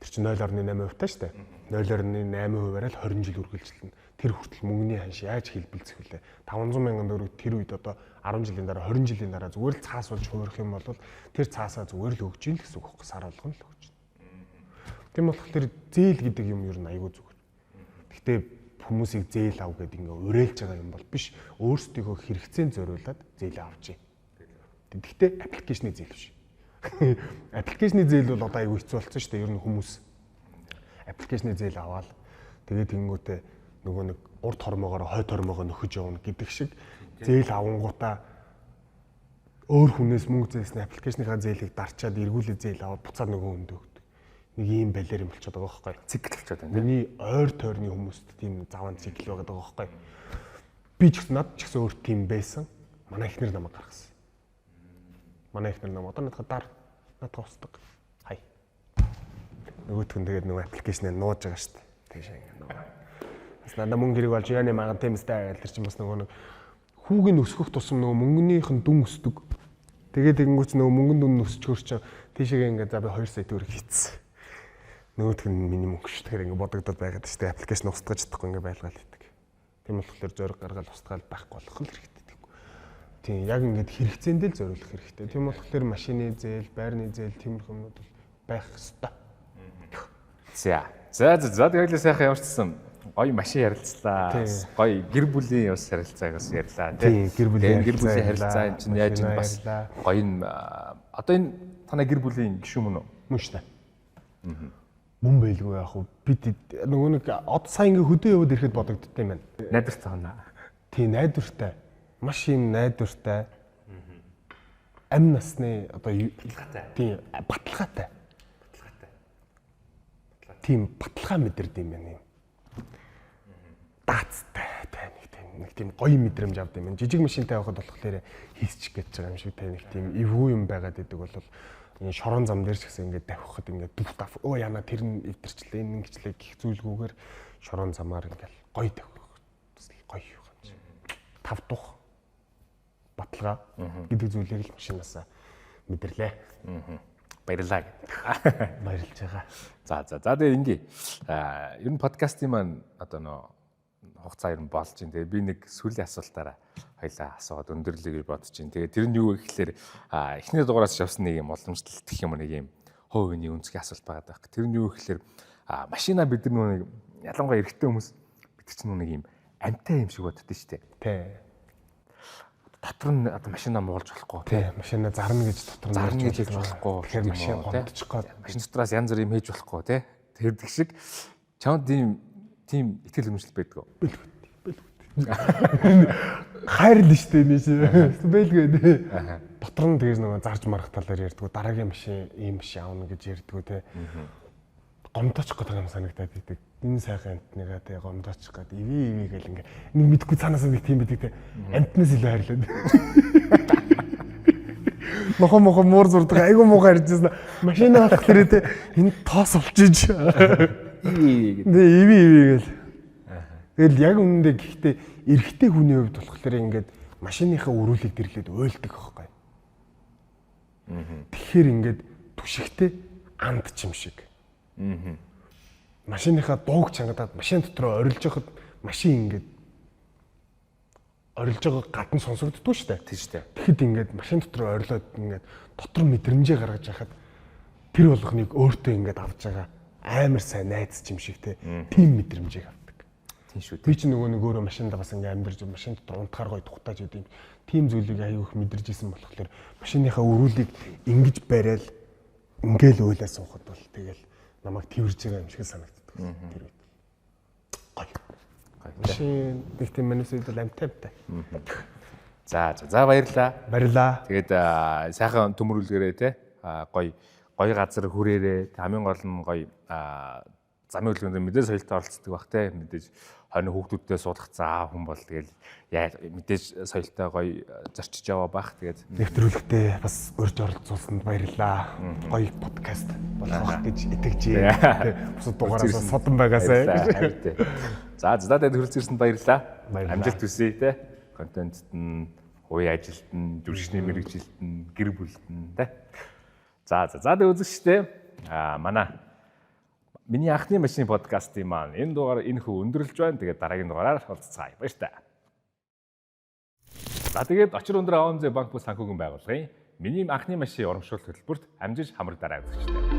[SPEAKER 3] тэр чинь 0.8% таа штэ. 0.8%-аар л 20 жил үргэлжилнэ. Тэр хүртэл мөнгөний ханш яаж хэлбэлцэх вүлээ? 500 мянган төгрөг тэр үед одоо 10 жилийн дараа 20 жилийн дараа зүгээр л цаас болж хуурах юм бол тэр цаасаа зүгээр л өгч ийн л гэсэн үг байхгүй. Сар болгоно л өгч. Тийм болохоор зээл гэдэг юм ер нь айгүй зүгээр. Гэхдээ хүмүүсийг зээл ав гэдэг ингээ уриалж байгаа юм бол биш. Өөрсдийнхөө хэрэгцээнд зориулаад зээл авч ийн. Гэхдээ аппликейшны зээл биш. Аппликейшны зээл бол одоо айгүй хэцүү болсон шүү дээ. Ер нь хүмүүс аппликейшны зээл аваад тэгээд тэнгүүтээ нөгөө нэг урд хормоогоор хойд хормоогоо нөхөж явна гэдэг шиг зээл авангуудаа өөр хүнээс мөнгө зээлсний аппликейшныхаа зээлийг дарчаад эргүүлээ зээл аваад буцаад нөгөө хүнд өгдөг. Нэг ийм балер юм болчиход байгаа байхгүй.
[SPEAKER 2] цикл болчиход байна.
[SPEAKER 3] Миний ойр тойрны хүмүүст тийм заван цикл байгаа байхгүй. Би ч гэсэн над ч гэсэн өөр тийм байсан. Манай ихнэр намайг гаргасан. Манай ихнэр намайг одоо надад устдаг. Хай. Нөгөөх нь тэгээд нөгөө аппликейшнээ нууж байгаа шүү дээ. Тэгэж ингэ нөгөө. Бас надад мөнгө хэрэг болж яаны маган тэмстэй тэр чинь бас нөгөө нэг хүүгийн өсгөх тусам нөгөө мөнгөнийх нь дүн өсдөг. Тэгээд тэгэнгүүт нөгөө мөнгөн дүн өсчихөр чинь тийшээ ингэ за би 2 сая төгрөг хийцсэн. Нөгөөх нь миний мөнгө шүү. Тэгэхээр ингэ бодогдоод байгаад шүү дээ. Аппликейшн устгаж чадахгүй ингэ байлгаал хийдэг. Тийм болохоор зориг гаргаад устгаал байхгүй болох л хэрэгтэй тэггүй. Тийм яг ингэ хэрэгцээндээ л зориулах хэрэгтэй. Тийм болохоор машины зээл, байрны зээл тиймэрхүү юмнууд байх ёстой.
[SPEAKER 2] За тэгэхээр сайхан ямарчсан гоё машин ярилцлаа. Гоё гэр бүлийн бас харилцаагаас ярьлаа
[SPEAKER 3] тийм. Гэр бүлийн
[SPEAKER 2] харилцаа юм чинь яаж юм бас гоё юм. Одоо энэ танай гэр бүлийн гишүүн мөн үү?
[SPEAKER 3] Мөн шүү дээ. Мөн байлгүй яах вэ? Бид нөгөө нэг од сайн ингээ хөдөө яваад ирэхэд бодогддтой юм байна.
[SPEAKER 2] Найдвартай хана.
[SPEAKER 3] Тийм найдвартай. Маш юм найдвартай. Амь насны одоо
[SPEAKER 2] баталгаатай.
[SPEAKER 3] Тийм баталгаатай. тийм баталгаа мэдэрдэг юм байна юм. Даацтай нэг тийм гоё мэдрэмж авдаг юм. Жижиг машинтай явахад болохоор хийсчих гэж байгаа юм шиг нэг тийм эвгүй юм байгаад идэг бол энэ шорон зам дээр ч гэсэн ингээд давхихад ингээд дүфтаф яна тэр нь эвдэрчлээ энэ ингэчлээ гих зүйлгүйгээр шорон замаар ингээд гоё давхих. Гоё юм чи. Тав дух баталгаа гэдэг зүйлийг л машинаас мэдэрлээ.
[SPEAKER 2] Баярлалаа.
[SPEAKER 3] Баярлж байгаа.
[SPEAKER 2] За тэгээ ингээ. Ер нь подкастын маань одоо нөө хугацаа ер нь болж байна. Тэгээ би нэг сүүлийн асуултаараа хоёлаа асууад өндөрлөгийг бодож байна. Тэгээ тэр нь юу гэхээр эхний дугаараас явсан нэг юм уламжлалт гэх юм нэг юм хувийн үнцгийн асуулт байгаа даа. Тэр нь юу гэхээр машина бид нар нэг ялангуяа эрэгтэй хүмүүс бид чинь нэг юм амтай юм шиг боддоо шүү дээ.
[SPEAKER 3] Тий.
[SPEAKER 2] Дотор нь одоо машина муулж болохгүй.
[SPEAKER 3] Тий, машина зарна гэж дотор
[SPEAKER 2] нь хийж болохгүй.
[SPEAKER 3] Тэгэхээр машин гомдчих гоо.
[SPEAKER 2] Машин дотроос янз бүр юм хийж болохгүй тий. Тэрдэг шиг чамд тийм итгэл үнэмшил байдаг уу? Хайрлаа штэ нэг бэлгээ тий. Дотор нь тэгэж нэг зарж марах талаар ярьдгүү. Дараагийн машин ийм биш аавна гэж ярьдгүү тий. Гомдоочих гэдэг юм санагдаад идэг. Энэ сайхан амтныгаа тий гомдоочих гэдэг. Иви гэл ингээ нэг мэдгүй цаанаас нэг тийм бидэг тий. Амтнаас илүү хайрлаад. Мохон муур зурдаг айгу муухай харжсэн. Машина авахлаа тий энэ тоос олчиж. Иви гэл. Тэгэл яг үнэндээ гэхдээ эрэгтэй хүний хувьд болохоор ингээд машиныхаа өрүүлийг дэрлээд уйлдаг аахгүй. Тэгэхээр ингээд түшигтэй анд чим шиг. Машиныхаа дууг чангадаад машин дотроо орилж яхад машин ингээд орилж байгаа гадна сонсогддгүй шүү дээ. Тийм шүү дээ. Тэгэхэд ингээд машин дотроо орилоод ингээд дотор мэдрэмжээ гаргаж яхад тэр болгоныг өөртөө ингээд авч байгаа амар сайн найз чим шиг тийм мэдрэмжийг авдаг. Тийм шүү. Би ч нөгөө нэг өөрөө машинд бас ингээд амьдарч машин дотор унтахаар гоё тухтааж идэв. Тийм зүйлийг аяа их мэдэрч исэн болохоор машиныхаа өрүүлийг ингэж бариад ингээл уйлаа суухад бол тэгэл намайг тэрж байгаа юм шиг санагддаг. Тэр үед. Гоё. Машин нэг тийм манайсууд бол амтайтай. За баярлаа.
[SPEAKER 3] Баярлаа.
[SPEAKER 2] Тэгээд сайхан төмөрүүлгээрээ те гоё газар хүрээрээ хамгийн гол нь гоё замын хөдөлгөөнд мэдээж соёлтой оролцдог бах те мэдээж хойно хүүхдүүдтэй суулгах заа хүн бол тэгэл мэдээж соёлтой гоё зорчиж яваа бах тэгээд
[SPEAKER 3] нэвтрүүлэгтээ бас урьж оролцуулсанд баярлаа. Гоё подкаст болох гэж итгэжээ. Бусад дугаараас содон байгаасай.
[SPEAKER 2] За тэгээд хөрөлцөрсөнд баярлаа. Амжилт хүсье те. Контентэд нь, хувийн ажилд нь, дүршний мэргэжилд нь, гэр бүлд нь те. За тэгээд үзэгчтэй манай миний анхны машины подкастын маань энэ дугаар энэ хүү өндөрлж байна. Тэгээд дараагийн дугаараар уулзцаая. Баярлалаа. За тэгээд очир өндөр АМЗ банк бус санхүүгийн байгууллагын миний анхны машины урамшуулалт хөтөлбөрт амжиж хамрагдаарай үзэгчтэй.